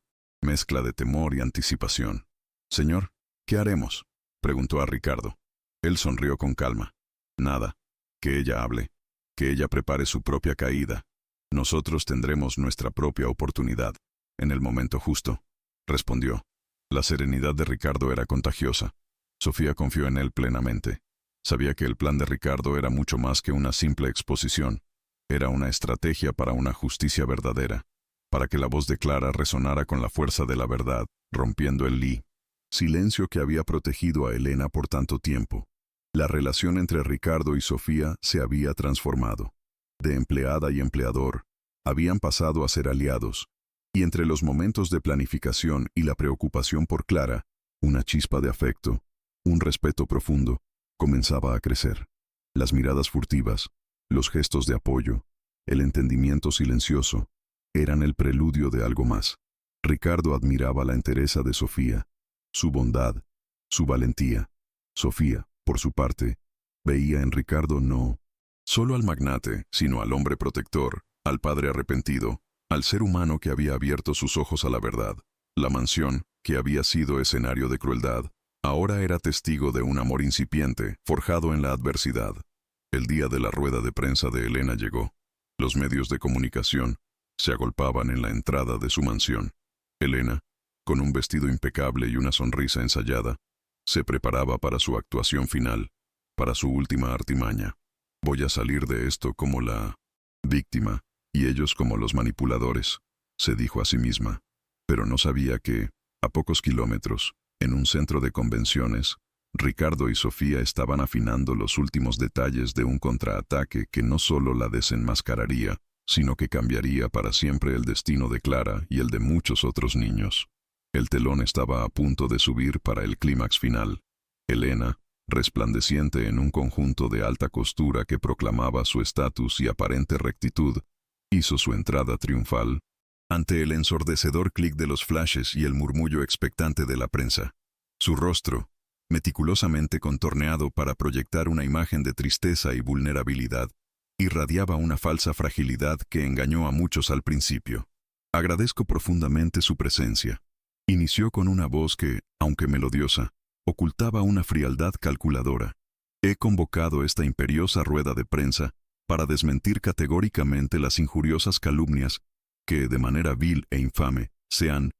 mezcla de temor y anticipación. «Señor, ¿qué haremos?», preguntó a Ricardo. Él sonrió con calma. «Nada. Que ella hable. Que ella prepare su propia caída. Nosotros tendremos nuestra propia oportunidad, en el momento justo», respondió. La serenidad de Ricardo era contagiosa. Sofía confió en él plenamente. Sabía que el plan de Ricardo era mucho más que una simple exposición. Era una estrategia para una justicia verdadera, para que la voz de Clara resonara con la fuerza de la verdad, rompiendo el silencio que había protegido a Elena por tanto tiempo. La relación entre Ricardo y Sofía se había transformado. De empleada y empleador, habían pasado a ser aliados, y entre los momentos de planificación y la preocupación por Clara, una chispa de afecto, un respeto profundo, comenzaba a crecer. Las miradas furtivas, los gestos de apoyo, el entendimiento silencioso, eran el preludio de algo más. Ricardo admiraba la entereza de Sofía, su bondad, su valentía. Sofía, por su parte, veía en Ricardo no solo al magnate, sino al hombre protector, al padre arrepentido, al ser humano que había abierto sus ojos a la verdad. La mansión, que había sido escenario de crueldad, ahora era testigo de un amor incipiente, forjado en la adversidad. El día de la rueda de prensa de Elena llegó. Los medios de comunicación se agolpaban en la entrada de su mansión. Elena, con un vestido impecable y una sonrisa ensayada, se preparaba para su actuación final, para su última artimaña. Voy a salir de esto como la víctima, y ellos como los manipuladores, se dijo a sí misma. Pero no sabía que, a pocos kilómetros, en un centro de convenciones, Ricardo y Sofía estaban afinando los últimos detalles de un contraataque que no solo la desenmascararía, sino que cambiaría para siempre el destino de Clara y el de muchos otros niños. El telón estaba a punto de subir para el clímax final. Elena, resplandeciente en un conjunto de alta costura que proclamaba su estatus y aparente rectitud, hizo su entrada triunfal, ante el ensordecedor clic de los flashes y el murmullo expectante de la prensa. Su rostro, meticulosamente contorneado para proyectar una imagen de tristeza y vulnerabilidad, irradiaba una falsa fragilidad que engañó a muchos al principio. Agradezco profundamente su presencia. Inició con una voz que, aunque melodiosa, ocultaba una frialdad calculadora. He convocado esta imperiosa rueda de prensa para desmentir categóricamente las injuriosas calumnias que, de manera vil e infame, se han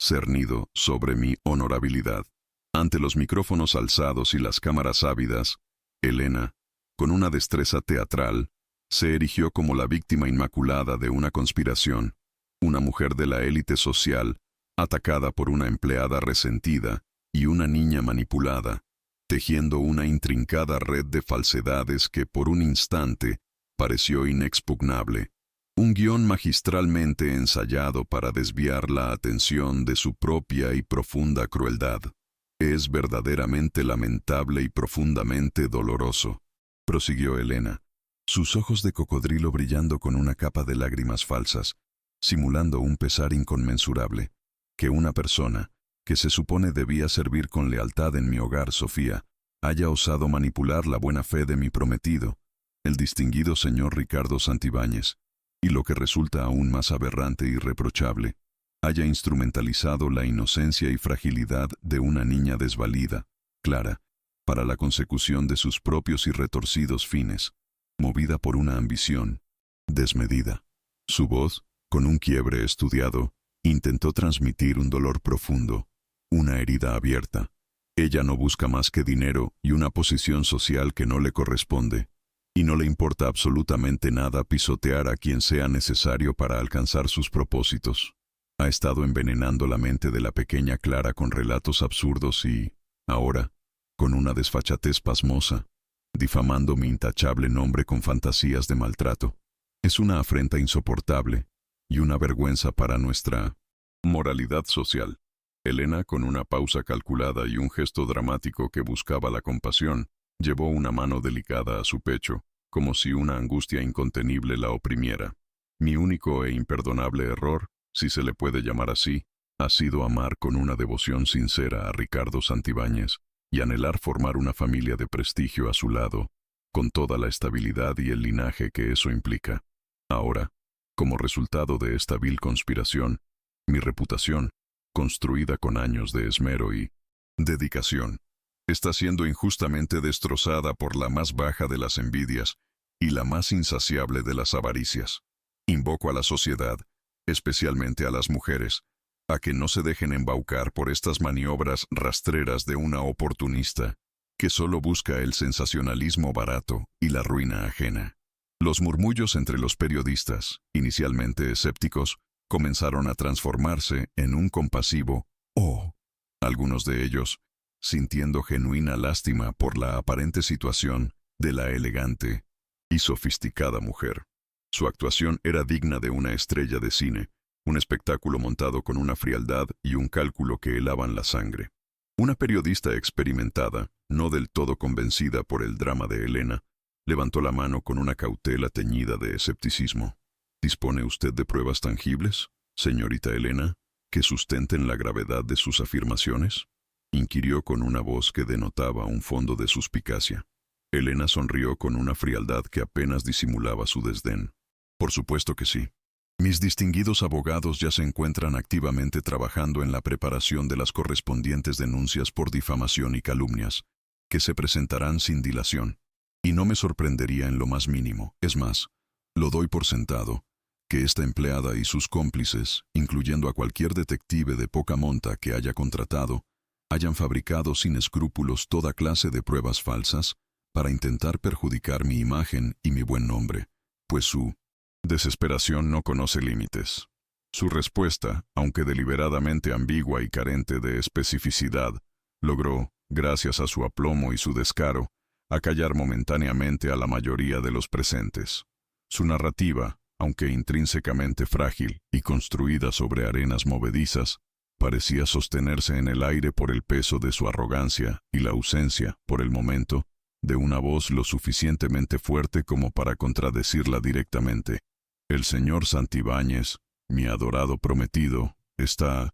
cernido sobre mi honorabilidad. Ante los micrófonos alzados y las cámaras ávidas, Elena, con una destreza teatral, se erigió como la víctima inmaculada de una conspiración, una mujer de la élite social, atacada por una empleada resentida y una niña manipulada, tejiendo una intrincada red de falsedades que por un instante pareció inexpugnable. Un guión magistralmente ensayado para desviar la atención de su propia y profunda crueldad. Es verdaderamente lamentable y profundamente doloroso, prosiguió Elena, sus ojos de cocodrilo brillando con una capa de lágrimas falsas, simulando un pesar inconmensurable, que una persona, que se supone debía servir con lealtad en mi hogar, Sofía, haya osado manipular la buena fe de mi prometido, el distinguido señor Ricardo Santibáñez, y lo que resulta aún más aberrante y reprochable, haya instrumentalizado la inocencia y fragilidad de una niña desvalida, Clara, para la consecución de sus propios y retorcidos fines, movida por una ambición desmedida. Su voz, con un quiebre estudiado, intentó transmitir un dolor profundo, una herida abierta. Ella no busca más que dinero y una posición social que no le corresponde, y no le importa absolutamente nada pisotear a quien sea necesario para alcanzar sus propósitos. Ha estado envenenando la mente de la pequeña Clara con relatos absurdos y, ahora, con una desfachatez pasmosa, difamando mi intachable nombre con fantasías de maltrato. Es una afrenta insoportable y una vergüenza para nuestra moralidad social. Elena, con una pausa calculada y un gesto dramático que buscaba la compasión, llevó una mano delicada a su pecho, como si una angustia incontenible la oprimiera. Mi único e imperdonable error, si se le puede llamar así, ha sido amar con una devoción sincera a Ricardo Santibáñez y anhelar formar una familia de prestigio a su lado, con toda la estabilidad y el linaje que eso implica. Ahora, como resultado de esta vil conspiración, mi reputación, construida con años de esmero y dedicación, está siendo injustamente destrozada por la más baja de las envidias y la más insaciable de las avaricias. Invoco a la sociedad, especialmente a las mujeres, a que no se dejen embaucar por estas maniobras rastreras de una oportunista que solo busca el sensacionalismo barato y la ruina ajena. Los murmullos entre los periodistas, inicialmente escépticos, comenzaron a transformarse en un compasivo «oh». Algunos de ellos, sintiendo genuina lástima por la aparente situación de la elegante y sofisticada mujer. Su actuación era digna de una estrella de cine, un espectáculo montado con una frialdad y un cálculo que helaban la sangre. Una periodista experimentada, no del todo convencida por el drama de Elena, levantó la mano con una cautela teñida de escepticismo. ¿Dispone usted de pruebas tangibles, señorita Elena, que sustenten la gravedad de sus afirmaciones?, inquirió con una voz que denotaba un fondo de suspicacia. Elena sonrió con una frialdad que apenas disimulaba su desdén. Por supuesto que sí. Mis distinguidos abogados ya se encuentran activamente trabajando en la preparación de las correspondientes denuncias por difamación y calumnias, que se presentarán sin dilación. Y no me sorprendería en lo más mínimo, es más, lo doy por sentado, que esta empleada y sus cómplices, incluyendo a cualquier detective de poca monta que haya contratado, hayan fabricado sin escrúpulos toda clase de pruebas falsas para intentar perjudicar mi imagen y mi buen nombre, pues su desesperación no conoce límites. Su respuesta, aunque deliberadamente ambigua y carente de especificidad, logró, gracias a su aplomo y su descaro, acallar momentáneamente a la mayoría de los presentes. Su narrativa, aunque intrínsecamente frágil y construida sobre arenas movedizas, Parecía sostenerse en el aire por el peso de su arrogancia y la ausencia, por el momento, de una voz lo suficientemente fuerte como para contradecirla directamente. El señor Santibáñez, mi adorado prometido, está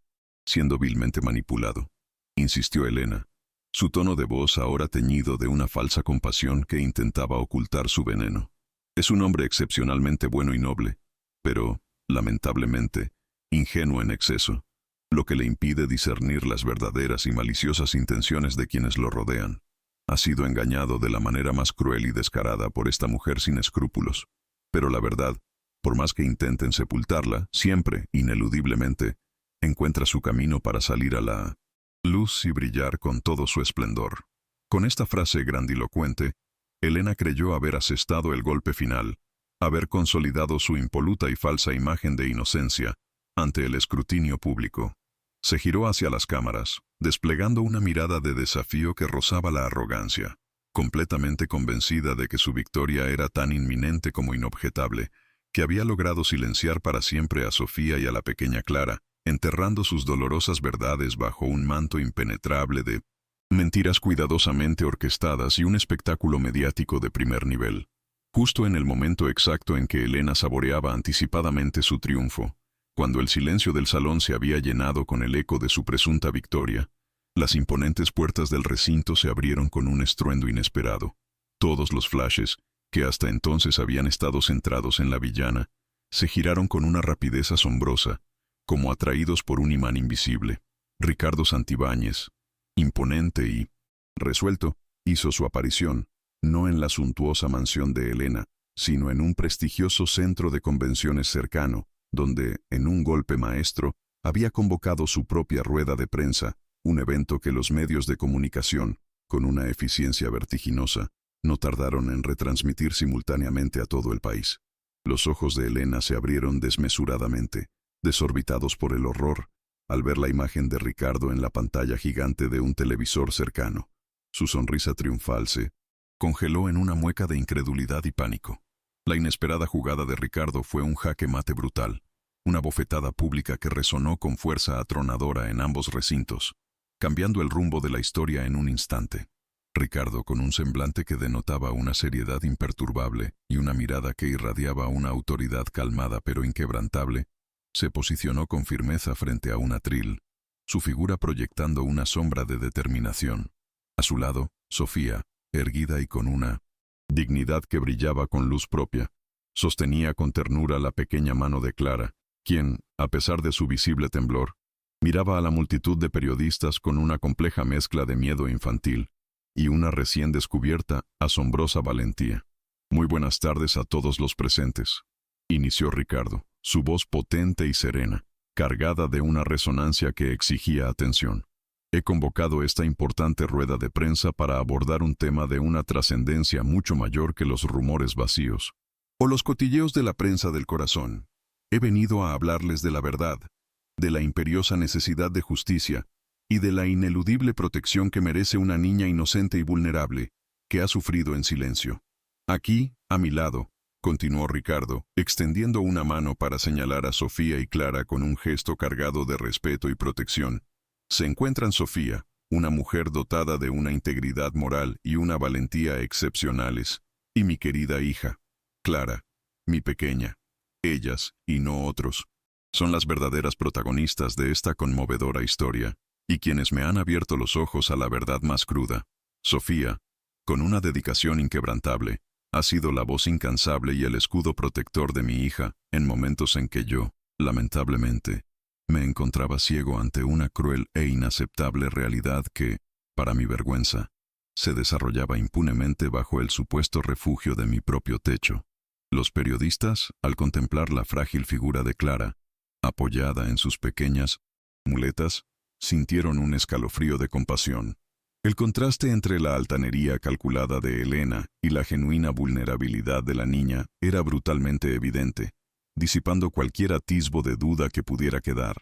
siendo vilmente manipulado, insistió Elena, su tono de voz ahora teñido de una falsa compasión que intentaba ocultar su veneno. Es un hombre excepcionalmente bueno y noble, pero, lamentablemente, ingenuo en exceso, lo que le impide discernir las verdaderas y maliciosas intenciones de quienes lo rodean. Ha sido engañado de la manera más cruel y descarada por esta mujer sin escrúpulos. Pero la verdad, por más que intenten sepultarla, siempre, ineludiblemente, encuentra su camino para salir a la luz y brillar con todo su esplendor. Con esta frase grandilocuente, Elena creyó haber asestado el golpe final, haber consolidado su impoluta y falsa imagen de inocencia ante el escrutinio público. Se giró hacia las cámaras, desplegando una mirada de desafío que rozaba la arrogancia, completamente convencida de que su victoria era tan inminente como inobjetable, que había logrado silenciar para siempre a Sofía y a la pequeña Clara, enterrando sus dolorosas verdades bajo un manto impenetrable de mentiras cuidadosamente orquestadas y un espectáculo mediático de primer nivel. Justo en el momento exacto en que Elena saboreaba anticipadamente su triunfo, cuando el silencio del salón se había llenado con el eco de su presunta victoria, las imponentes puertas del recinto se abrieron con un estruendo inesperado. Todos los flashes, que hasta entonces habían estado centrados en la villana, se giraron con una rapidez asombrosa, como atraídos por un imán invisible. Ricardo Santibáñez, imponente y resuelto, hizo su aparición, no en la suntuosa mansión de Elena, sino en un prestigioso centro de convenciones cercano, donde, en un golpe maestro, había convocado su propia rueda de prensa, un evento que los medios de comunicación, con una eficiencia vertiginosa, no tardaron en retransmitir simultáneamente a todo el país. Los ojos de Elena se abrieron desmesuradamente, desorbitados por el horror, al ver la imagen de Ricardo en la pantalla gigante de un televisor cercano. Su sonrisa triunfal se congeló en una mueca de incredulidad y pánico. La inesperada jugada de Ricardo fue un jaque mate brutal, una bofetada pública que resonó con fuerza atronadora en ambos recintos, cambiando el rumbo de la historia en un instante. Ricardo, con un semblante que denotaba una seriedad imperturbable y una mirada que irradiaba una autoridad calmada pero inquebrantable, se posicionó con firmeza frente a un atril, su figura proyectando una sombra de determinación. A su lado, Sofía, erguida y con una dignidad que brillaba con luz propia, sostenía con ternura la pequeña mano de Clara, quien, a pesar de su visible temblor, miraba a la multitud de periodistas con una compleja mezcla de miedo infantil y una recién descubierta, asombrosa valentía. «Muy buenas tardes a todos los presentes», inició Ricardo, su voz potente y serena, cargada de una resonancia que exigía atención. He convocado esta importante rueda de prensa para abordar un tema de una trascendencia mucho mayor que los rumores vacíos o los cotilleos de la prensa del corazón. He venido a hablarles de la verdad, de la imperiosa necesidad de justicia y de la ineludible protección que merece una niña inocente y vulnerable, que ha sufrido en silencio. Aquí, a mi lado, continuó Ricardo, extendiendo una mano para señalar a Sofía y Clara con un gesto cargado de respeto y protección. Se encuentran Sofía, una mujer dotada de una integridad moral y una valentía excepcionales, y mi querida hija, Clara, mi pequeña. Ellas, y no otros, son las verdaderas protagonistas de esta conmovedora historia, y quienes me han abierto los ojos a la verdad más cruda. Sofía, con una dedicación inquebrantable, ha sido la voz incansable y el escudo protector de mi hija en momentos en que yo, lamentablemente, me encontraba ciego ante una cruel e inaceptable realidad que, para mi vergüenza, se desarrollaba impunemente bajo el supuesto refugio de mi propio techo. Los periodistas, al contemplar la frágil figura de Clara, apoyada en sus pequeñas muletas, sintieron un escalofrío de compasión. El contraste entre la altanería calculada de Elena y la genuina vulnerabilidad de la niña era brutalmente evidente, disipando cualquier atisbo de duda que pudiera quedar.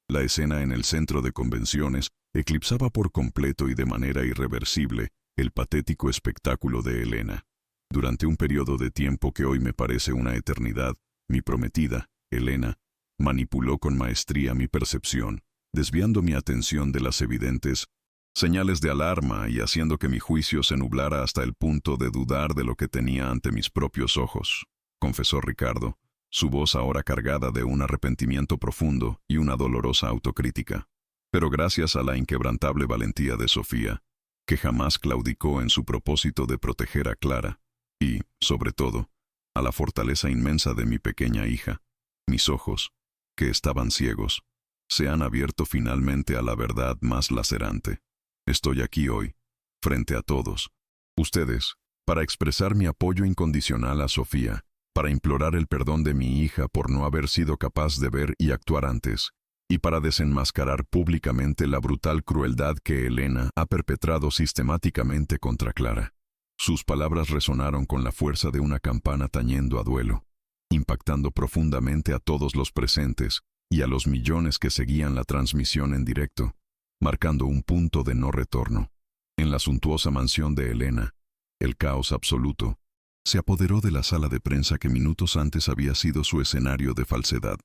La escena en el centro de convenciones eclipsaba por completo y de manera irreversible el patético espectáculo de Elena. Durante un periodo de tiempo que hoy me parece una eternidad, mi prometida, Elena, manipuló con maestría mi percepción, desviando mi atención de las evidentes señales de alarma y haciendo que mi juicio se nublara hasta el punto de dudar de lo que tenía ante mis propios ojos, confesó Ricardo, su voz ahora cargada de un arrepentimiento profundo y una dolorosa autocrítica. Pero gracias a la inquebrantable valentía de Sofía, que jamás claudicó en su propósito de proteger a Clara, y, sobre todo, a la fortaleza inmensa de mi pequeña hija, mis ojos, que estaban ciegos, se han abierto finalmente a la verdad más lacerante. Estoy aquí hoy, frente a todos, ustedes, para expresar mi apoyo incondicional a Sofía, para implorar el perdón de mi hija por no haber sido capaz de ver y actuar antes, y para desenmascarar públicamente la brutal crueldad que Elena ha perpetrado sistemáticamente contra Clara. Sus palabras resonaron con la fuerza de una campana tañendo a duelo, impactando profundamente a todos los presentes y a los millones que seguían la transmisión en directo, marcando un punto de no retorno. En la suntuosa mansión de Elena, el caos absoluto se apoderó de la sala de prensa que minutos antes había sido su escenario de falsedad.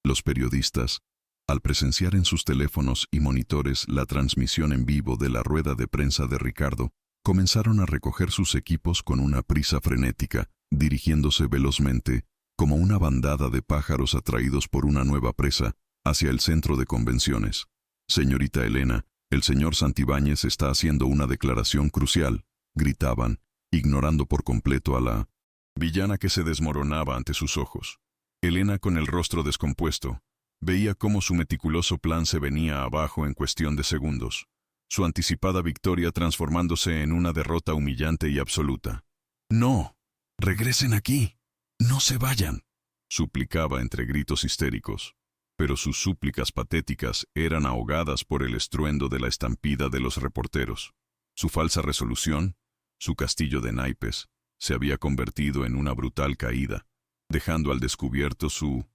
Los periodistas, al presenciar en sus teléfonos y monitores la transmisión en vivo de la rueda de prensa de Ricardo, comenzaron a recoger sus equipos con una prisa frenética, dirigiéndose velozmente, como una bandada de pájaros atraídos por una nueva presa, hacia el centro de convenciones. «Señorita Elena, el señor Santibáñez está haciendo una declaración crucial», gritaban, ignorando por completo a la villana que se desmoronaba ante sus ojos. Elena, con el rostro descompuesto, veía cómo su meticuloso plan se venía abajo en cuestión de segundos, su anticipada victoria transformándose en una derrota humillante y absoluta. «No, regresen aquí, no se vayan», suplicaba entre gritos histéricos. Pero sus súplicas patéticas eran ahogadas por el estruendo de la estampida de los reporteros. Su falsa resolución, su castillo de naipes, se había convertido en una brutal caída, dejando al descubierto su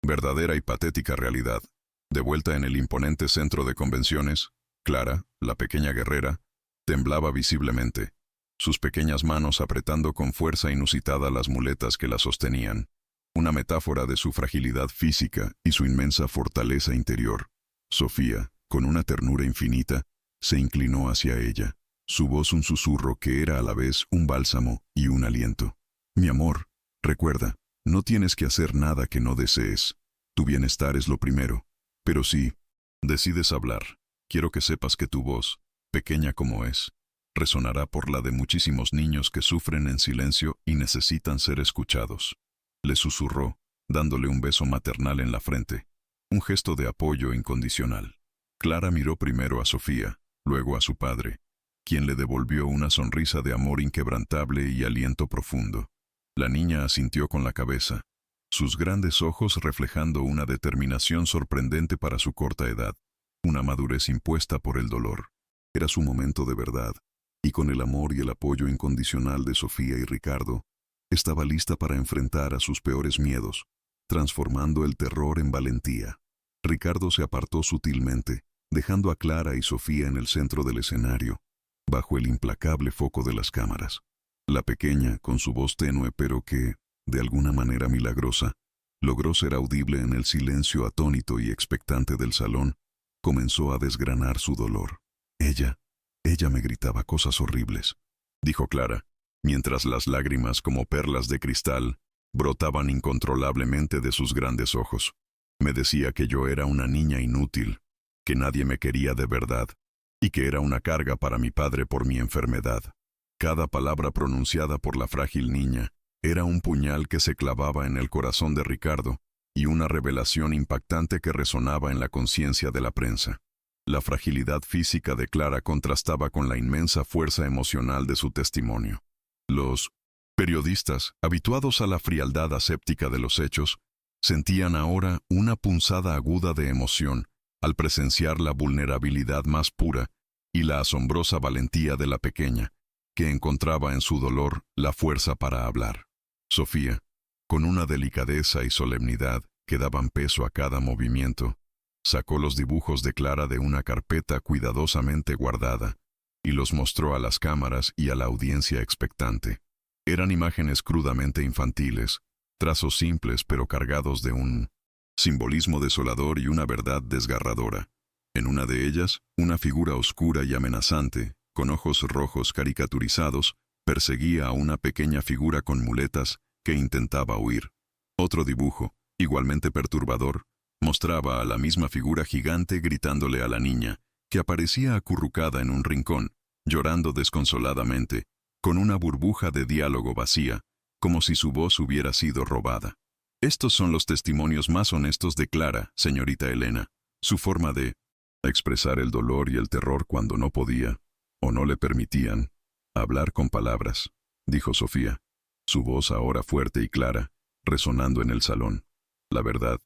verdadera y patética realidad. De vuelta en el imponente centro de convenciones, Clara, la pequeña guerrera, temblaba visiblemente, sus pequeñas manos apretando con fuerza inusitada las muletas que la sostenían, una metáfora de su fragilidad física y su inmensa fortaleza interior. Sofía, con una ternura infinita, se inclinó hacia ella, su voz un susurro que era a la vez un bálsamo y un aliento. «Mi amor, recuerda, no tienes que hacer nada que no desees. Tu bienestar es lo primero. Pero si decides hablar, quiero que sepas que tu voz, pequeña como es, resonará por la de muchísimos niños que sufren en silencio y necesitan ser escuchados», le susurró, dándole un beso maternal en la frente, un gesto de apoyo incondicional. Clara miró primero a Sofía, luego a su padre, quien le devolvió una sonrisa de amor inquebrantable y aliento profundo. La niña asintió con la cabeza, sus grandes ojos reflejando una determinación sorprendente para su corta edad, una madurez impuesta por el dolor. Era su momento de verdad, y con el amor y el apoyo incondicional de Sofía y Ricardo, estaba lista para enfrentar a sus peores miedos, transformando el terror en valentía. Ricardo se apartó sutilmente, dejando a Clara y Sofía en el centro del escenario, bajo el implacable foco de las cámaras. La pequeña, con su voz tenue pero que, de alguna manera milagrosa, logró ser audible en el silencio atónito y expectante del salón, comenzó a desgranar su dolor. Ella me gritaba cosas horribles», dijo Clara, mientras las lágrimas como perlas de cristal brotaban incontrolablemente de sus grandes ojos. «Me decía que yo era una niña inútil, que nadie me quería de verdad, y que era una carga para mi padre por mi enfermedad». Cada palabra pronunciada por la frágil niña era un puñal que se clavaba en el corazón de Ricardo y una revelación impactante que resonaba en la conciencia de la prensa. La fragilidad física de Clara contrastaba con la inmensa fuerza emocional de su testimonio. Los periodistas, habituados a la frialdad aséptica de los hechos, sentían ahora una punzada aguda de emoción al presenciar la vulnerabilidad más pura y la asombrosa valentía de la pequeña, que encontraba en su dolor la fuerza para hablar. Sofía, con una delicadeza y solemnidad que daban peso a cada movimiento, sacó los dibujos de Clara de una carpeta cuidadosamente guardada y los mostró a las cámaras y a la audiencia expectante. Eran imágenes crudamente infantiles, trazos simples pero cargados de un simbolismo desolador y una verdad desgarradora. En una de ellas, una figura oscura y amenazante, con ojos rojos caricaturizados, perseguía a una pequeña figura con muletas que intentaba huir. Otro dibujo, igualmente perturbador, mostraba a la misma figura gigante gritándole a la niña, que aparecía acurrucada en un rincón, llorando desconsoladamente, con una burbuja de diálogo vacía, como si su voz hubiera sido robada. Estos son los testimonios más honestos de Clara, señorita Elena. Su forma de expresar el dolor y el terror cuando no podía, o no le permitían, hablar con palabras, dijo Sofía, su voz ahora fuerte y clara, resonando en el salón. La verdad,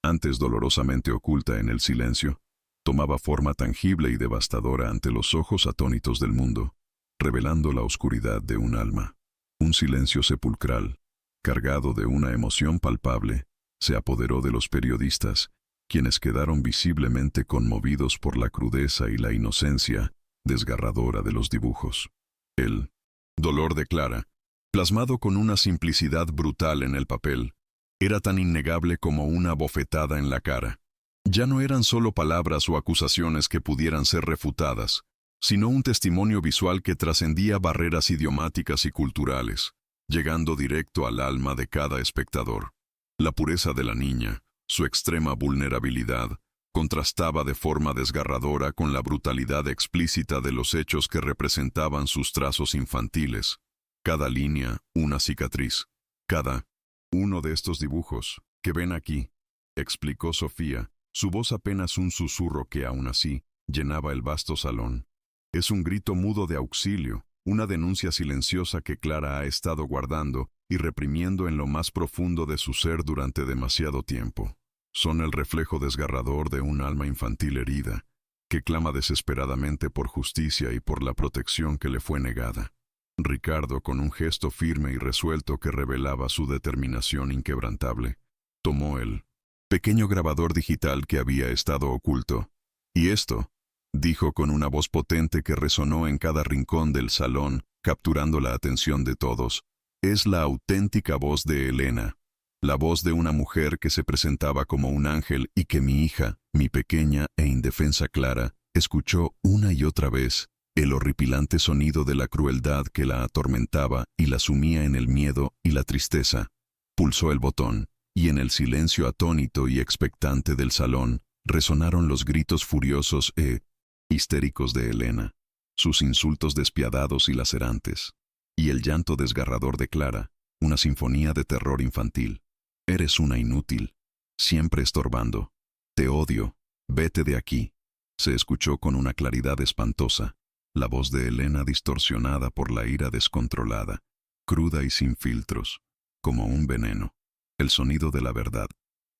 antes dolorosamente oculta en el silencio, tomaba forma tangible y devastadora ante los ojos atónitos del mundo, revelando la oscuridad de un alma. Un silencio sepulcral, cargado de una emoción palpable, se apoderó de los periodistas, quienes quedaron visiblemente conmovidos por la crudeza y la inocencia desgarradora de los dibujos. El dolor de Clara, plasmado con una simplicidad brutal en el papel, era tan innegable como una bofetada en la cara. Ya no eran solo palabras o acusaciones que pudieran ser refutadas, sino un testimonio visual que trascendía barreras idiomáticas y culturales, llegando directo al alma de cada espectador. La pureza de la niña, su extrema vulnerabilidad, contrastaba de forma desgarradora con la brutalidad explícita de los hechos que representaban sus trazos infantiles. Cada línea, una cicatriz. Cada uno de estos dibujos, que ven aquí, explicó Sofía, su voz apenas un susurro que aún así llenaba el vasto salón. Es un grito mudo de auxilio, una denuncia silenciosa que Clara ha estado guardando y reprimiendo en lo más profundo de su ser durante demasiado tiempo. Son el reflejo desgarrador de un alma infantil herida, que clama desesperadamente por justicia y por la protección que le fue negada. Ricardo, con un gesto firme y resuelto que revelaba su determinación inquebrantable, tomó el pequeño grabador digital que había estado oculto. Y esto, dijo con una voz potente que resonó en cada rincón del salón, capturando la atención de todos, es la auténtica voz de Elena, la voz de una mujer que se presentaba como un ángel y que mi hija, mi pequeña e indefensa Clara, escuchó una y otra vez el horripilante sonido de la crueldad que la atormentaba y la sumía en el miedo y la tristeza. Pulsó el botón, y en el silencio atónito y expectante del salón resonaron los gritos furiosos e histéricos de Elena, sus insultos despiadados y lacerantes, y el llanto desgarrador de Clara, una sinfonía de terror infantil. Eres una inútil, siempre estorbando. Te odio, vete de aquí. Se escuchó con una claridad espantosa, la voz de Elena distorsionada por la ira descontrolada, cruda y sin filtros, como un veneno. El sonido de la verdad,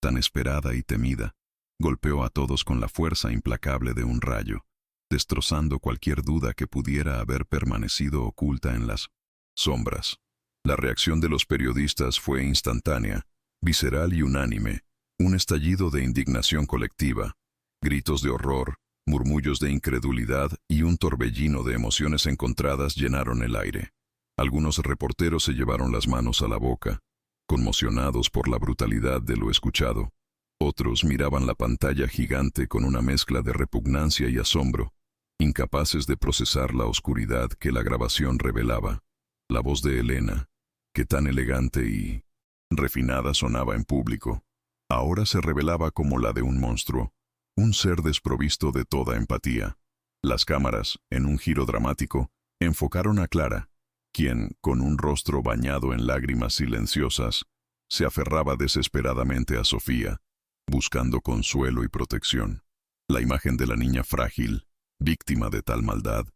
tan esperada y temida, golpeó a todos con la fuerza implacable de un rayo, destrozando cualquier duda que pudiera haber permanecido oculta en las sombras. La reacción de los periodistas fue instantánea, visceral y unánime, un estallido de indignación colectiva, gritos de horror, murmullos de incredulidad y un torbellino de emociones encontradas llenaron el aire. Algunos reporteros se llevaron las manos a la boca, conmocionados por la brutalidad de lo escuchado. Otros miraban la pantalla gigante con una mezcla de repugnancia y asombro, incapaces de procesar la oscuridad que la grabación revelaba. La voz de Elena, que tan elegante y refinada sonaba en público, ahora se revelaba como la de un monstruo, un ser desprovisto de toda empatía. Las cámaras, en un giro dramático, enfocaron a Clara, quien, con un rostro bañado en lágrimas silenciosas, se aferraba desesperadamente a Sofía, buscando consuelo y protección. La imagen de la niña frágil, víctima de tal maldad,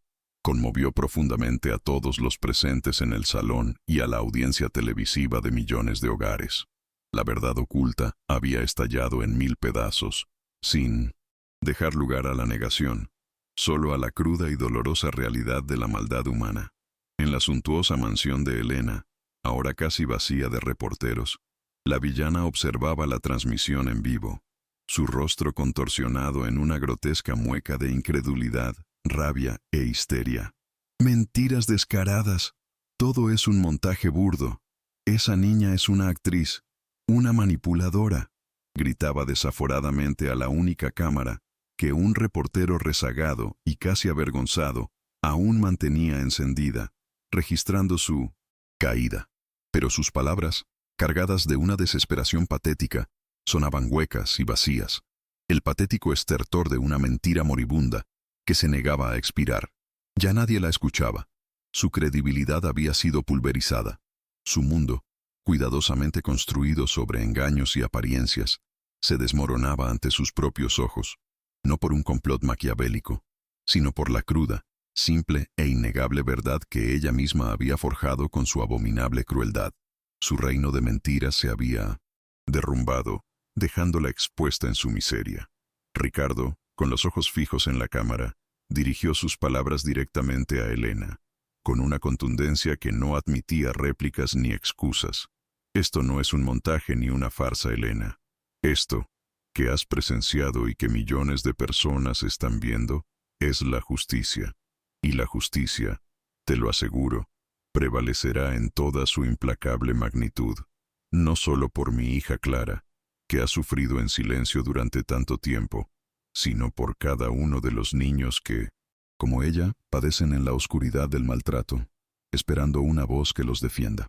conmovió profundamente a todos los presentes en el salón y a la audiencia televisiva de millones de hogares. La verdad oculta había estallado en 1000 pedazos, sin dejar lugar a la negación, solo a la cruda y dolorosa realidad de la maldad humana. En la suntuosa mansión de Elena, ahora casi vacía de reporteros, la villana observaba la transmisión en vivo, su rostro contorsionado en una grotesca mueca de incredulidad, rabia e histeria. Mentiras descaradas. Todo es un montaje burdo. Esa niña es una actriz, una manipuladora, gritaba desaforadamente a la única cámara, que un reportero rezagado y casi avergonzado aún mantenía encendida, registrando su caída. Pero sus palabras, cargadas de una desesperación patética, sonaban huecas y vacías, el patético estertor de una mentira moribunda que se negaba a expirar. Ya nadie la escuchaba. Su credibilidad había sido pulverizada. Su mundo, cuidadosamente construido sobre engaños y apariencias, se desmoronaba ante sus propios ojos, no por un complot maquiavélico, sino por la cruda, simple e innegable verdad que ella misma había forjado con su abominable crueldad. Su reino de mentiras se había derrumbado, dejándola expuesta en su miseria. Ricardo, con los ojos fijos en la cámara, dirigió sus palabras directamente a Elena, con una contundencia que no admitía réplicas ni excusas. Esto no es un montaje ni una farsa, Elena. Esto, que has presenciado y que millones de personas están viendo, es la justicia. Y la justicia, te lo aseguro, prevalecerá en toda su implacable magnitud, no solo por mi hija Clara, que ha sufrido en silencio durante tanto tiempo, sino por cada uno de los niños que, como ella, padecen en la oscuridad del maltrato, esperando una voz que los defienda.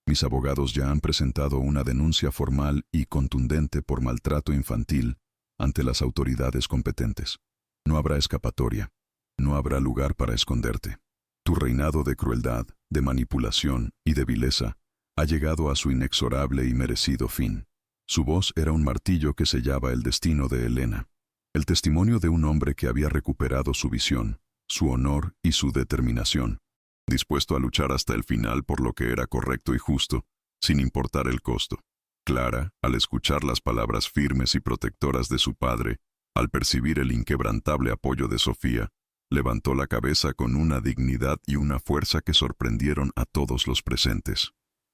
Mis abogados ya han presentado una denuncia formal y contundente por maltrato infantil ante las autoridades competentes. No habrá escapatoria. No habrá lugar para esconderte. Tu reinado de crueldad, de manipulación y de vileza ha llegado a su inexorable y merecido fin. Su voz era un martillo que sellaba el destino de Elena, el testimonio de un hombre que había recuperado su visión, su honor y su determinación, dispuesto a luchar hasta el final por lo que era correcto y justo, sin importar el costo. Clara, al escuchar las palabras firmes y protectoras de su padre, al percibir el inquebrantable apoyo de Sofía, levantó la cabeza con una dignidad y una fuerza que sorprendieron a todos los presentes.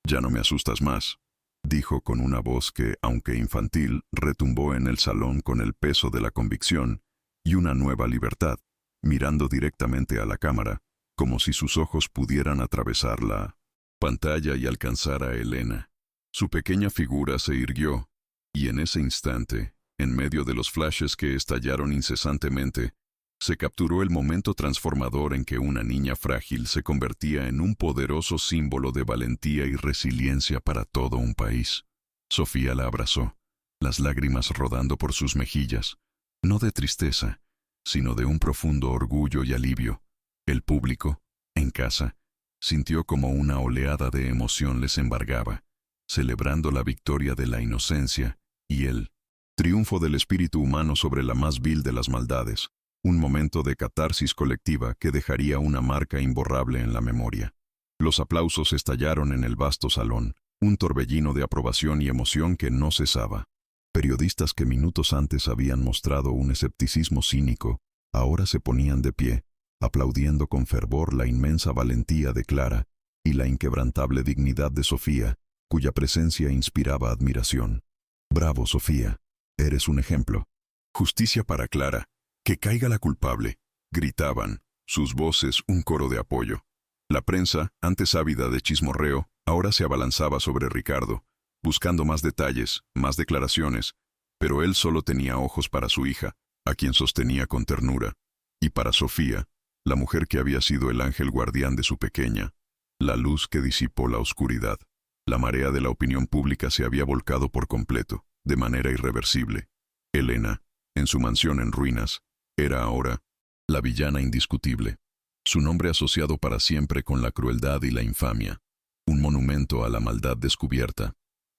«Ya no me asustas más», dijo con una voz que, aunque infantil, retumbó en el salón con el peso de la convicción y una nueva libertad, mirando directamente a la cámara, como si sus ojos pudieran atravesar la pantalla y alcanzar a Elena. Su pequeña figura se irguió, y en ese instante, en medio de los flashes que estallaron incesantemente, se capturó el momento transformador en que una niña frágil se convertía en un poderoso símbolo de valentía y resiliencia para todo un país. Sofía la abrazó, las lágrimas rodando por sus mejillas, no de tristeza, sino de un profundo orgullo y alivio. El público, en casa, sintió como una oleada de emoción les embargaba, celebrando la victoria de la inocencia y el triunfo del espíritu humano sobre la más vil de las maldades. Un momento de catarsis colectiva que dejaría una marca imborrable en la memoria. Los aplausos estallaron en el vasto salón, un torbellino de aprobación y emoción que no cesaba. Periodistas que minutos antes habían mostrado un escepticismo cínico, ahora se ponían de pie, aplaudiendo con fervor la inmensa valentía de Clara y la inquebrantable dignidad de Sofía, cuya presencia inspiraba admiración. «Bravo, Sofía, eres un ejemplo. Justicia para Clara. ¡Que caiga la culpable!», gritaban, sus voces un coro de apoyo. La prensa, antes ávida de chismorreo, ahora se abalanzaba sobre Ricardo, buscando más detalles, más declaraciones, pero él solo tenía ojos para su hija, a quien sostenía con ternura, y para Sofía, la mujer que había sido el ángel guardián de su pequeña, la luz que disipó la oscuridad. La marea de la opinión pública se había volcado por completo, de manera irreversible. Elena, en su mansión en ruinas, era ahora la villana indiscutible, su nombre asociado para siempre con la crueldad y la infamia, un monumento a la maldad descubierta.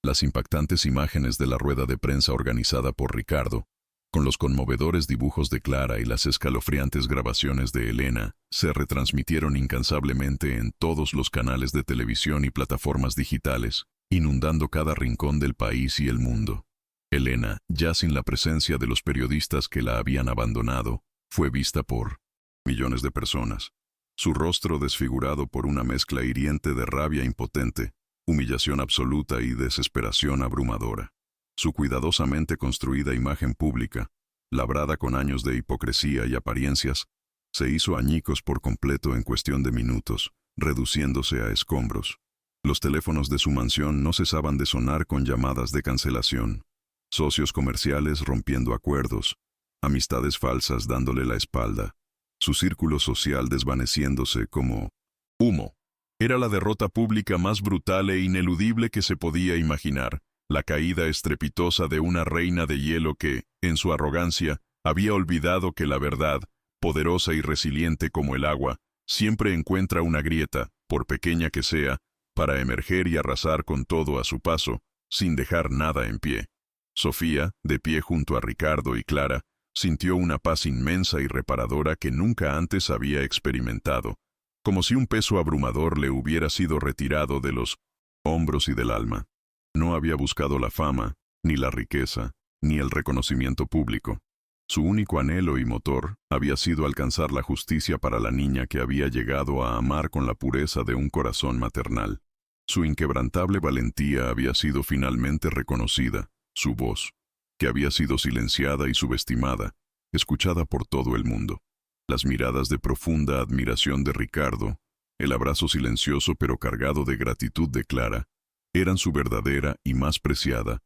Las impactantes imágenes de la rueda de prensa organizada por Ricardo, con los conmovedores dibujos de Clara y las escalofriantes grabaciones de Elena, se retransmitieron incansablemente en todos los canales de televisión y plataformas digitales, inundando cada rincón del país y el mundo. Elena, ya sin la presencia de los periodistas que la habían abandonado, fue vista por millones de personas. Su rostro desfigurado por una mezcla hiriente de rabia impotente, humillación absoluta y desesperación abrumadora. Su cuidadosamente construida imagen pública, labrada con años de hipocresía y apariencias, se hizo añicos por completo en cuestión de minutos, reduciéndose a escombros. Los teléfonos de su mansión no cesaban de sonar con llamadas de cancelación. Socios comerciales rompiendo acuerdos, amistades falsas dándole la espalda, su círculo social desvaneciéndose como humo. Era la derrota pública más brutal e ineludible que se podía imaginar, la caída estrepitosa de una reina de hielo que, en su arrogancia, había olvidado que la verdad, poderosa y resiliente como el agua, siempre encuentra una grieta, por pequeña que sea, para emerger y arrasar con todo a su paso, sin dejar nada en pie. Sofía, de pie junto a Ricardo y Clara, sintió una paz inmensa y reparadora que nunca antes había experimentado, como si un peso abrumador le hubiera sido retirado de los hombros y del alma. No había buscado la fama, ni la riqueza, ni el reconocimiento público. Su único anhelo y motor había sido alcanzar la justicia para la niña que había llegado a amar con la pureza de un corazón maternal. Su inquebrantable valentía había sido finalmente reconocida, su voz, que había sido silenciada y subestimada, escuchada por todo el mundo. Las miradas de profunda admiración de Ricardo, el abrazo silencioso pero cargado de gratitud de Clara, eran su verdadera y más preciada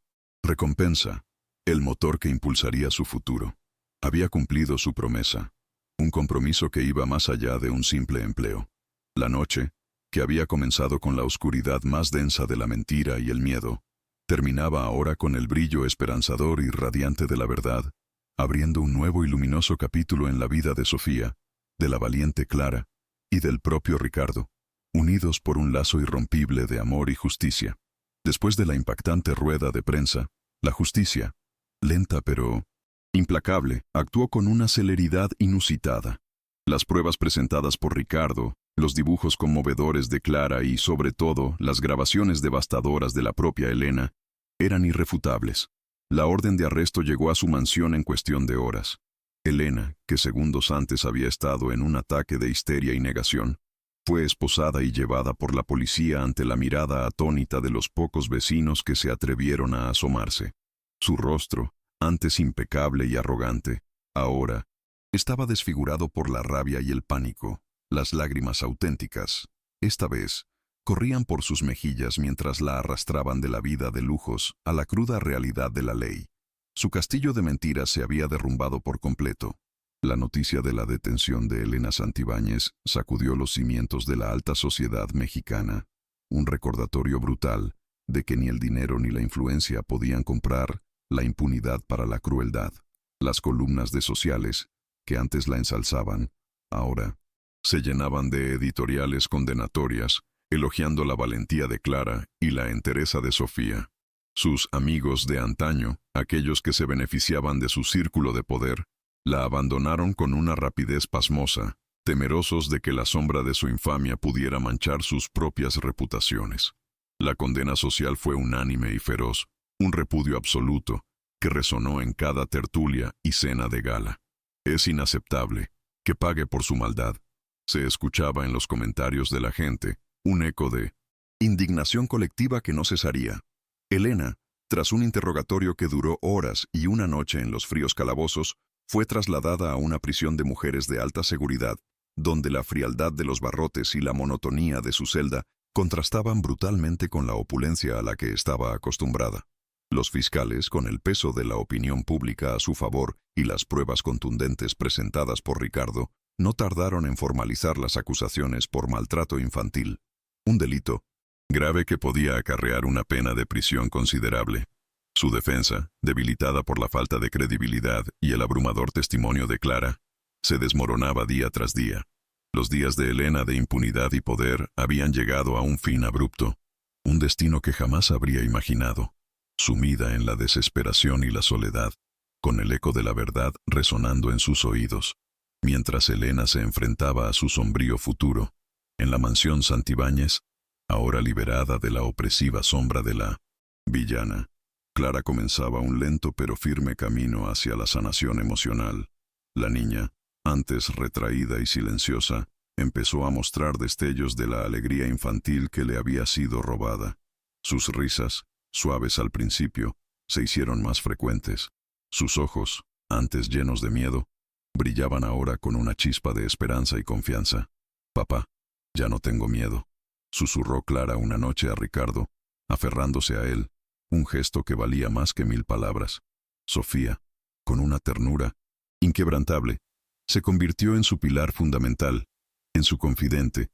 recompensa, el motor que impulsaría su futuro. Había cumplido su promesa, un compromiso que iba más allá de un simple empleo. La noche, que había comenzado con la oscuridad más densa de la mentira y el miedo, terminaba ahora con el brillo esperanzador y radiante de la verdad, abriendo un nuevo y luminoso capítulo en la vida de Sofía, de la valiente Clara y del propio Ricardo, unidos por un lazo irrompible de amor y justicia. Después de la impactante rueda de prensa, la justicia, lenta pero implacable, actuó con una celeridad inusitada. Las pruebas presentadas por Ricardo, los dibujos conmovedores de Clara y, sobre todo, las grabaciones devastadoras de la propia Elena, eran irrefutables. La orden de arresto llegó a su mansión en cuestión de horas. Elena, que segundos antes había estado en un ataque de histeria y negación, fue esposada y llevada por la policía ante la mirada atónita de los pocos vecinos que se atrevieron a asomarse. Su rostro, antes impecable y arrogante, ahora estaba desfigurado por la rabia y el pánico. Las lágrimas auténticas, esta vez, corrían por sus mejillas mientras la arrastraban de la vida de lujos a la cruda realidad de la ley. Su castillo de mentiras se había derrumbado por completo. La noticia de la detención de Elena Santibáñez sacudió los cimientos de la alta sociedad mexicana, un recordatorio brutal de que ni el dinero ni la influencia podían comprar la impunidad para la crueldad. Las columnas de sociales, que antes la ensalzaban, ahora se llenaban de editoriales condenatorias, elogiando la valentía de Clara y la entereza de Sofía. Sus amigos de antaño, aquellos que se beneficiaban de su círculo de poder, la abandonaron con una rapidez pasmosa, temerosos de que la sombra de su infamia pudiera manchar sus propias reputaciones. La condena social fue unánime y feroz, un repudio absoluto, que resonó en cada tertulia y cena de gala. Es inaceptable que pague por su maldad. Se escuchaba en los comentarios de la gente un eco de indignación colectiva que no cesaría. Elena, tras un interrogatorio que duró horas y una noche en los fríos calabozos, fue trasladada a una prisión de mujeres de alta seguridad, donde la frialdad de los barrotes y la monotonía de su celda contrastaban brutalmente con la opulencia a la que estaba acostumbrada. Los fiscales, con el peso de la opinión pública a su favor y las pruebas contundentes presentadas por Ricardo, no tardaron en formalizar las acusaciones por maltrato infantil, un delito grave que podía acarrear una pena de prisión considerable. Su defensa, debilitada por la falta de credibilidad y el abrumador testimonio de Clara, se desmoronaba día tras día. Los días de Elena de impunidad y poder habían llegado a un fin abrupto, un destino que jamás habría imaginado. Sumida en la desesperación y la soledad, con el eco de la verdad resonando en sus oídos, mientras Elena se enfrentaba a su sombrío futuro, en la mansión Santibáñez, ahora liberada de la opresiva sombra de la villana, Clara comenzaba un lento pero firme camino hacia la sanación emocional. La niña, antes retraída y silenciosa, empezó a mostrar destellos de la alegría infantil que le había sido robada. Sus risas, suaves al principio, se hicieron más frecuentes. Sus ojos, antes llenos de miedo, brillaban ahora con una chispa de esperanza y confianza. «Papá, ya no tengo miedo», susurró Clara una noche a Ricardo, aferrándose a él, un gesto que valía más que 1000 palabras. Sofía, con una ternura inquebrantable, se convirtió en su pilar fundamental, en su confidente,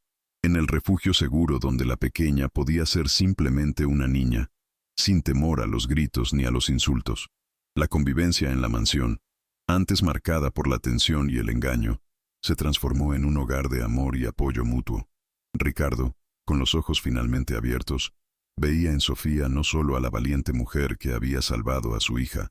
en el refugio seguro donde la pequeña podía ser simplemente una niña, sin temor a los gritos ni a los insultos. La convivencia en la mansión, antes marcada por la tensión y el engaño, se transformó en un hogar de amor y apoyo mutuo. Ricardo, con los ojos finalmente abiertos, veía en Sofía no solo a la valiente mujer que había salvado a su hija,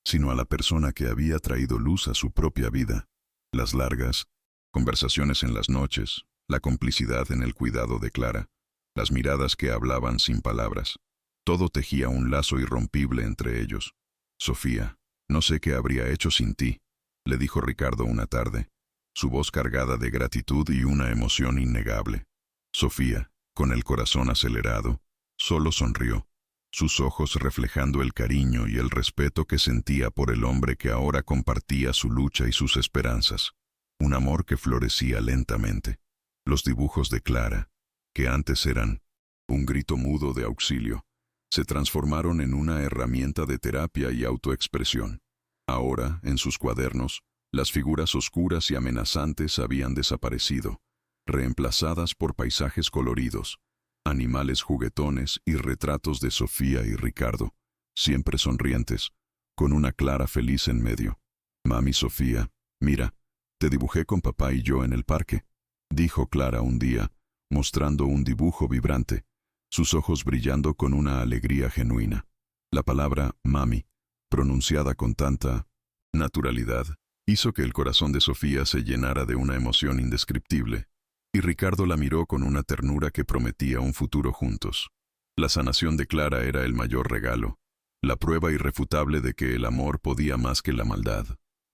sino a la persona que había traído luz a su propia vida. Las largas conversaciones en las noches, la complicidad en el cuidado de Clara, las miradas que hablaban sin palabras, todo tejía un lazo irrompible entre ellos. «Sofía, no sé qué habría hecho sin ti», le dijo Ricardo una tarde, su voz cargada de gratitud y una emoción innegable. Sofía, con el corazón acelerado, solo sonrió, sus ojos reflejando el cariño y el respeto que sentía por el hombre que ahora compartía su lucha y sus esperanzas. Un amor que florecía lentamente. Los dibujos de Clara, que antes eran un grito mudo de auxilio, se transformaron en una herramienta de terapia y autoexpresión. Ahora, en sus cuadernos, las figuras oscuras y amenazantes habían desaparecido, reemplazadas por paisajes coloridos, animales juguetones y retratos de Sofía y Ricardo, siempre sonrientes, con una Clara feliz en medio. «Mami Sofía, mira, te dibujé con papá y yo en el parque», dijo Clara un día, mostrando un dibujo vibrante, sus ojos brillando con una alegría genuina. La palabra «mami», pronunciada con tanta naturalidad, hizo que el corazón de Sofía se llenara de una emoción indescriptible, y Ricardo la miró con una ternura que prometía un futuro juntos. La sanación de Clara era el mayor regalo, la prueba irrefutable de que el amor podía más que la maldad.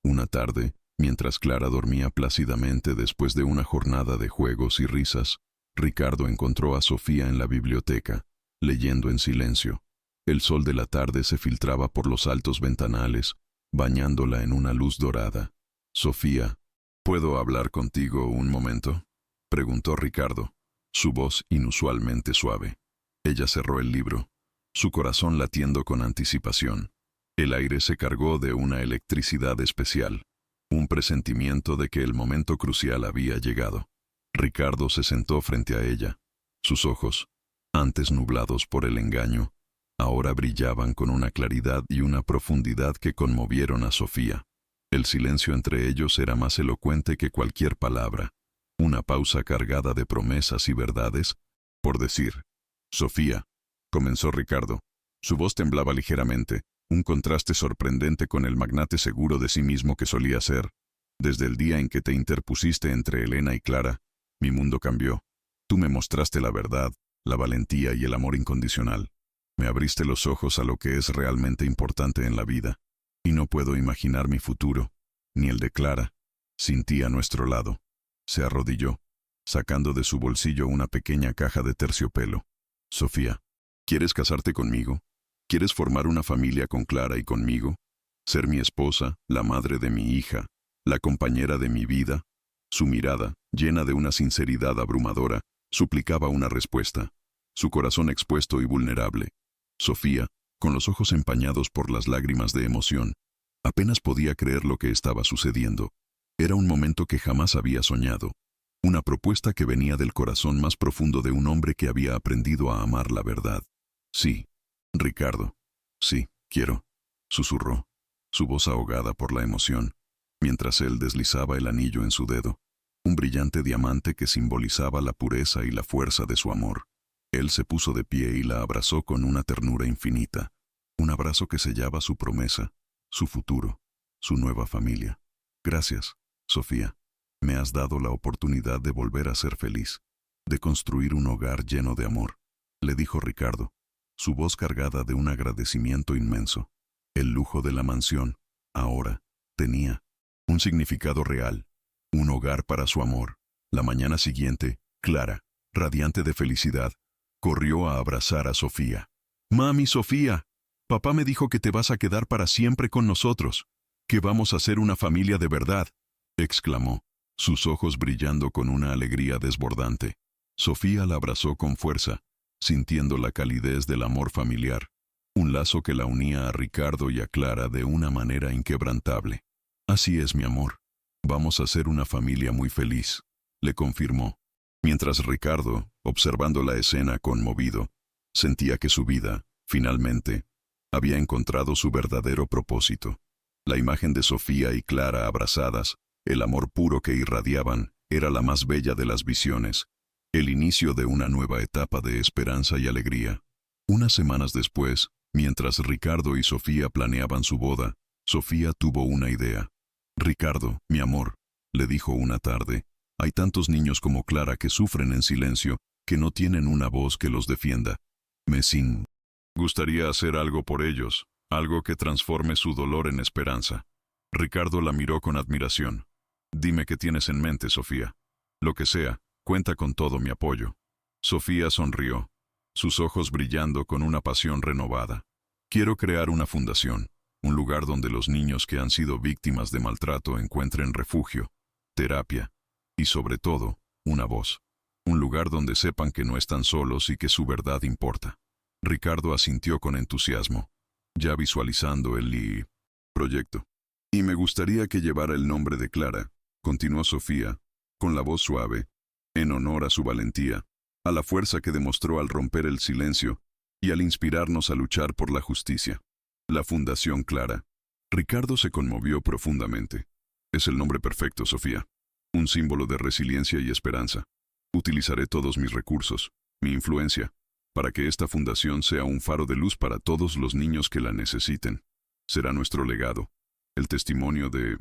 Una tarde, mientras Clara dormía plácidamente después de una jornada de juegos y risas, Ricardo encontró a Sofía en la biblioteca, leyendo en silencio. El sol de la tarde se filtraba por los altos ventanales, bañándola en una luz dorada. «Sofía, ¿puedo hablar contigo un momento?», preguntó Ricardo, su voz inusualmente suave. Ella cerró el libro, su corazón latiendo con anticipación. El aire se cargó de una electricidad especial, un presentimiento de que el momento crucial había llegado. Ricardo se sentó frente a ella. Sus ojos, antes nublados por el engaño, ahora brillaban con una claridad y una profundidad que conmovieron a Sofía. El silencio entre ellos era más elocuente que cualquier palabra, una pausa cargada de promesas y verdades, por decir. «Sofía», comenzó Ricardo. Su voz temblaba ligeramente, un contraste sorprendente con el magnate seguro de sí mismo que solía ser. «Desde el día en que te interpusiste entre Elena y Clara, mi mundo cambió. Tú me mostraste la verdad, la valentía y el amor incondicional. Me abriste los ojos a lo que es realmente importante en la vida, y no puedo imaginar mi futuro, ni el de Clara, sin ti a nuestro lado». Se arrodilló, sacando de su bolsillo una pequeña caja de terciopelo. «Sofía, ¿quieres casarte conmigo? ¿Quieres formar una familia con Clara y conmigo? Ser mi esposa, la madre de mi hija, la compañera de mi vida». Su mirada, llena de una sinceridad abrumadora, suplicaba una respuesta. Su corazón expuesto y vulnerable. Sofía, con los ojos empañados por las lágrimas de emoción, apenas podía creer lo que estaba sucediendo. Era un momento que jamás había soñado. Una propuesta que venía del corazón más profundo de un hombre que había aprendido a amar la verdad. «Sí, Ricardo. Sí, quiero», susurró, su voz ahogada por la emoción, mientras él deslizaba el anillo en su dedo, un brillante diamante que simbolizaba la pureza y la fuerza de su amor. Él se puso de pie y la abrazó con una ternura infinita, un abrazo que sellaba su promesa, su futuro, su nueva familia. «Gracias, Sofía. Me has dado la oportunidad de volver a ser feliz, de construir un hogar lleno de amor», le dijo Ricardo, su voz cargada de un agradecimiento inmenso. El lujo de la mansión, ahora, tenía un significado real, un hogar para su amor. La mañana siguiente, Clara, radiante de felicidad, corrió a abrazar a Sofía. «Mami Sofía, papá me dijo que te vas a quedar para siempre con nosotros, que vamos a ser una familia de verdad», exclamó, sus ojos brillando con una alegría desbordante. Sofía la abrazó con fuerza, sintiendo la calidez del amor familiar, un lazo que la unía a Ricardo y a Clara de una manera inquebrantable. Así es, mi amor. Vamos a ser una familia muy feliz, le confirmó. Mientras Ricardo, observando la escena conmovido, sentía que su vida, finalmente, había encontrado su verdadero propósito. La imagen de Sofía y Clara abrazadas, el amor puro que irradiaban, era la más bella de las visiones, el inicio de una nueva etapa de esperanza y alegría. Unas semanas después, mientras Ricardo y Sofía planeaban su boda, Sofía tuvo una idea. Ricardo, mi amor, le dijo una tarde, hay tantos niños como Clara que sufren en silencio, que no tienen una voz que los defienda. Me gustaría hacer algo por ellos, algo que transforme su dolor en esperanza. Ricardo la miró con admiración. Dime qué tienes en mente, Sofía. Lo que sea, cuenta con todo mi apoyo. Sofía sonrió, sus ojos brillando con una pasión renovada. Quiero crear una fundación, un lugar donde los niños que han sido víctimas de maltrato encuentren refugio, terapia y, sobre todo, una voz. Un lugar donde sepan que no están solos y que su verdad importa. Ricardo asintió con entusiasmo, ya visualizando el proyecto. Y me gustaría que llevara el nombre de Clara, continuó Sofía, con la voz suave, en honor a su valentía, a la fuerza que demostró al romper el silencio y al inspirarnos a luchar por la justicia. La Fundación Clara. Ricardo se conmovió profundamente. Es el nombre perfecto, Sofía. Un símbolo de resiliencia y esperanza. Utilizaré todos mis recursos, mi influencia, para que esta fundación sea un faro de luz para todos los niños que la necesiten. Será nuestro legado, el testimonio de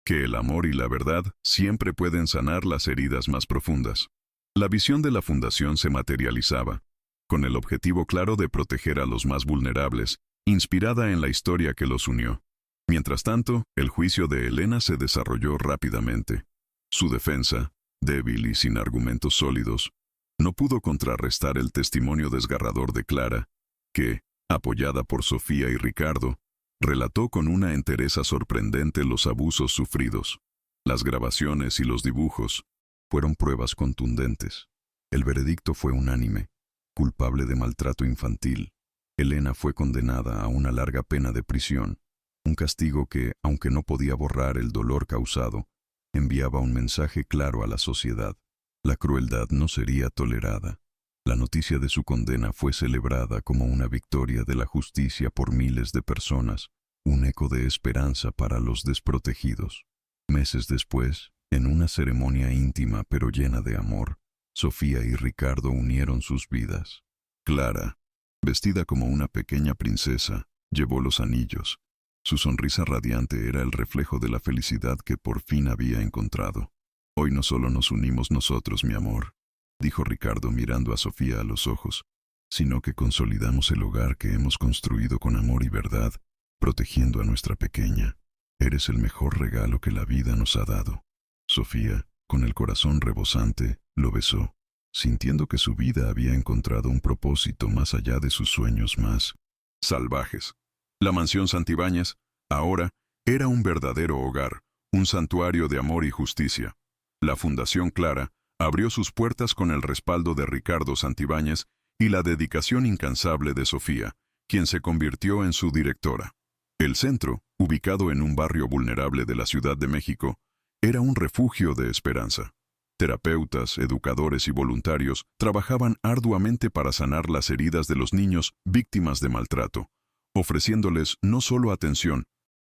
que el amor y la verdad siempre pueden sanar las heridas más profundas. La visión de la fundación se materializaba, con el objetivo claro de proteger a los más vulnerables, inspirada en la historia que los unió. Mientras tanto, el juicio de Elena se desarrolló rápidamente. Su defensa, débil y sin argumentos sólidos, no pudo contrarrestar el testimonio desgarrador de Clara, que, apoyada por Sofía y Ricardo, relató con una entereza sorprendente los abusos sufridos. Las grabaciones y los dibujos fueron pruebas contundentes. El veredicto fue unánime, culpable de maltrato infantil. Elena fue condenada a una larga pena de prisión, un castigo que, aunque no podía borrar el dolor causado, enviaba un mensaje claro a la sociedad. La crueldad no sería tolerada. La noticia de su condena fue celebrada como una victoria de la justicia por miles de personas, un eco de esperanza para los desprotegidos. Meses después, en una ceremonia íntima pero llena de amor, Sofía y Ricardo unieron sus vidas. Clara, vestida como una pequeña princesa, llevó los anillos. Su sonrisa radiante era el reflejo de la felicidad que por fin había encontrado. Hoy no solo nos unimos nosotros, mi amor, dijo Ricardo mirando a Sofía a los ojos, sino que consolidamos el hogar que hemos construido con amor y verdad, protegiendo a nuestra pequeña. Eres el mejor regalo que la vida nos ha dado. Sofía, con el corazón rebosante, lo besó, sintiendo que su vida había encontrado un propósito más allá de sus sueños más salvajes. La mansión Santibáñez, ahora, era un verdadero hogar, un santuario de amor y justicia. La Fundación Clara abrió sus puertas con el respaldo de Ricardo Santibáñez y la dedicación incansable de Sofía, quien se convirtió en su directora. El centro, ubicado en un barrio vulnerable de la Ciudad de México, era un refugio de esperanza. Terapeutas, educadores y voluntarios trabajaban arduamente para sanar las heridas de los niños víctimas de maltrato, ofreciéndoles no solo atención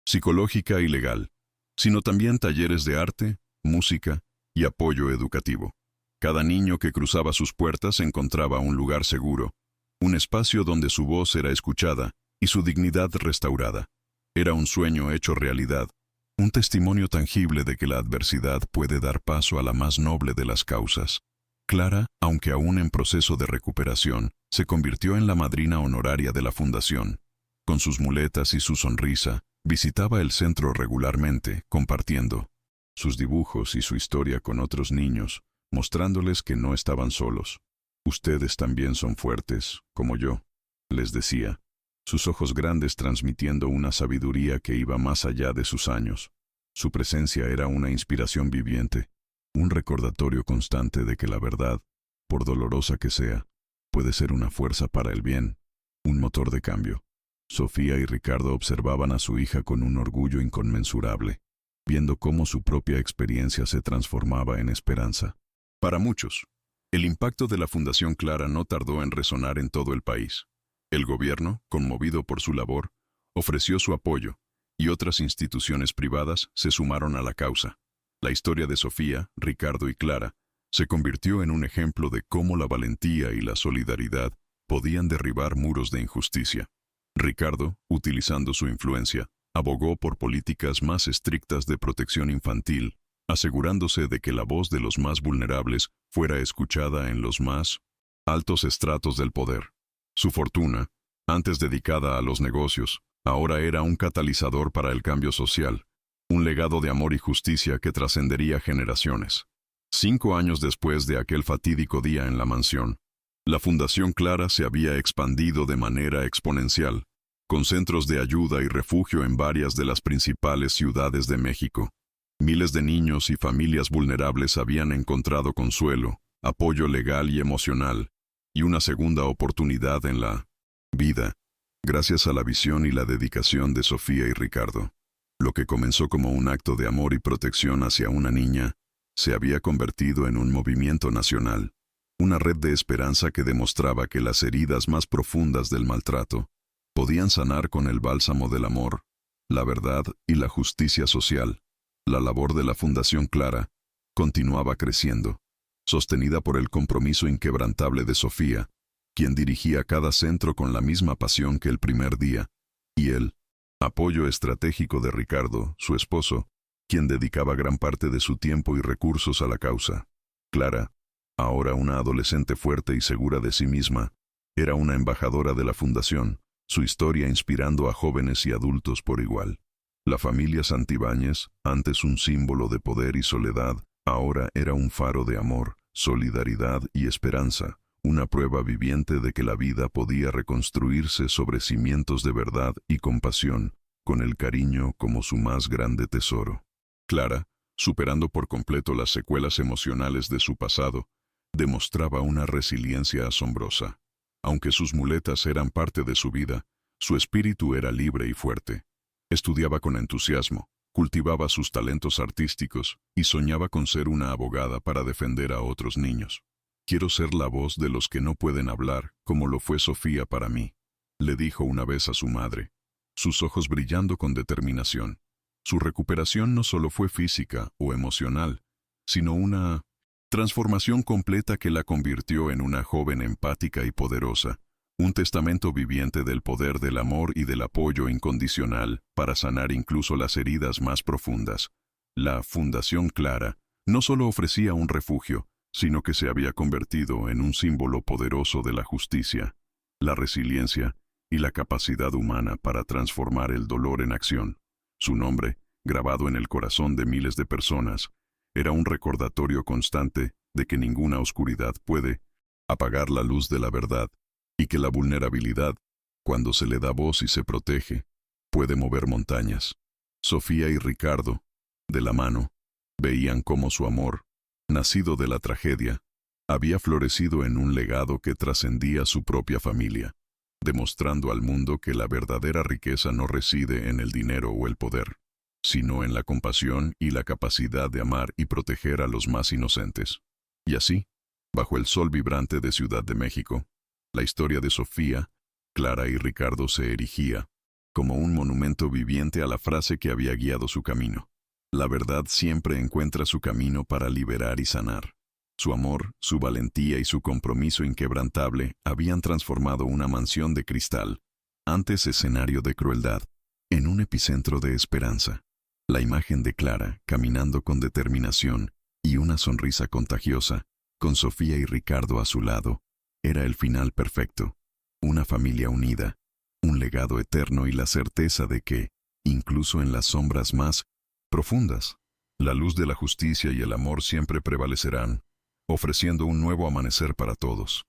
psicológica y legal, sino también talleres de arte, música y apoyo educativo. Cada niño que cruzaba sus puertas encontraba un lugar seguro, un espacio donde su voz era escuchada y su dignidad restaurada. Era un sueño hecho realidad, un testimonio tangible de que la adversidad puede dar paso a la más noble de las causas. Clara, aunque aún en proceso de recuperación, se convirtió en la madrina honoraria de la fundación. Con sus muletas y su sonrisa, visitaba el centro regularmente, compartiendo sus dibujos y su historia con otros niños, mostrándoles que no estaban solos. Ustedes también son fuertes, como yo, les decía, sus ojos grandes transmitiendo una sabiduría que iba más allá de sus años. Su presencia era una inspiración viviente, un recordatorio constante de que la verdad, por dolorosa que sea, puede ser una fuerza para el bien, un motor de cambio. Sofía y Ricardo observaban a su hija con un orgullo inconmensurable. viendo cómo su propia experiencia se transformaba en esperanza. Para muchos, el impacto de la Fundación Clara no tardó en resonar en todo el país. El gobierno, conmovido por su labor, ofreció su apoyo, y otras instituciones privadas se sumaron a la causa. La historia de Sofía, Ricardo y Clara se convirtió en un ejemplo de cómo la valentía y la solidaridad podían derribar muros de injusticia. Ricardo, utilizando su influencia, abogó por políticas más estrictas de protección infantil, asegurándose de que la voz de los más vulnerables fuera escuchada en los más altos estratos del poder. Su fortuna, antes dedicada a los negocios, ahora era un catalizador para el cambio social, un legado de amor y justicia que trascendería generaciones. 5 años después de aquel fatídico día en la mansión, la Fundación Clara se había expandido de manera exponencial, con centros de ayuda y refugio en varias de las principales ciudades de México. Miles de niños y familias vulnerables habían encontrado consuelo, apoyo legal y emocional, y una segunda oportunidad en la vida, gracias a la visión y la dedicación de Sofía y Ricardo. Lo que comenzó como un acto de amor y protección hacia una niña, se había convertido en un movimiento nacional, una red de esperanza que demostraba que las heridas más profundas del maltrato podían sanar con el bálsamo del amor, la verdad y la justicia social. La labor de la Fundación Clara continuaba creciendo, sostenida por el compromiso inquebrantable de Sofía, quien dirigía cada centro con la misma pasión que el primer día, y el apoyo estratégico de Ricardo, su esposo, quien dedicaba gran parte de su tiempo y recursos a la causa. Clara, ahora una adolescente fuerte y segura de sí misma, era una embajadora de la Fundación, su historia inspirando a jóvenes y adultos por igual. La familia Santibáñez, antes un símbolo de poder y soledad, ahora era un faro de amor, solidaridad y esperanza, una prueba viviente de que la vida podía reconstruirse sobre cimientos de verdad y compasión, con el cariño como su más grande tesoro. Clara, superando por completo las secuelas emocionales de su pasado, demostraba una resiliencia asombrosa. Aunque sus muletas eran parte de su vida, su espíritu era libre y fuerte. Estudiaba con entusiasmo, cultivaba sus talentos artísticos y soñaba con ser una abogada para defender a otros niños. «Quiero ser la voz de los que no pueden hablar, como lo fue Sofía para mí», le dijo una vez a su madre, sus ojos brillando con determinación. Su recuperación no solo fue física o emocional, sino una transformación completa que la convirtió en una joven empática y poderosa, un testamento viviente del poder del amor y del apoyo incondicional para sanar incluso las heridas más profundas. La Fundación Clara no solo ofrecía un refugio, sino que se había convertido en un símbolo poderoso de la justicia, la resiliencia y la capacidad humana para transformar el dolor en acción. Su nombre, grabado en el corazón de miles de personas, era un recordatorio constante de que ninguna oscuridad puede apagar la luz de la verdad y que la vulnerabilidad, cuando se le da voz y se protege, puede mover montañas. Sofía y Ricardo, de la mano, veían cómo su amor, nacido de la tragedia, había florecido en un legado que trascendía su propia familia, demostrando al mundo que la verdadera riqueza no reside en el dinero o el poder, sino en la compasión y la capacidad de amar y proteger a los más inocentes. Y así, bajo el sol vibrante de Ciudad de México, la historia de Sofía, Clara y Ricardo se erigía como un monumento viviente a la frase que había guiado su camino. La verdad siempre encuentra su camino para liberar y sanar. Su amor, su valentía y su compromiso inquebrantable habían transformado una mansión de cristal, antes escenario de crueldad, en un epicentro de esperanza. La imagen de Clara, caminando con determinación y una sonrisa contagiosa, con Sofía y Ricardo a su lado, era el final perfecto. Una familia unida, un legado eterno y la certeza de que, incluso en las sombras más profundas, la luz de la justicia y el amor siempre prevalecerán, ofreciendo un nuevo amanecer para todos.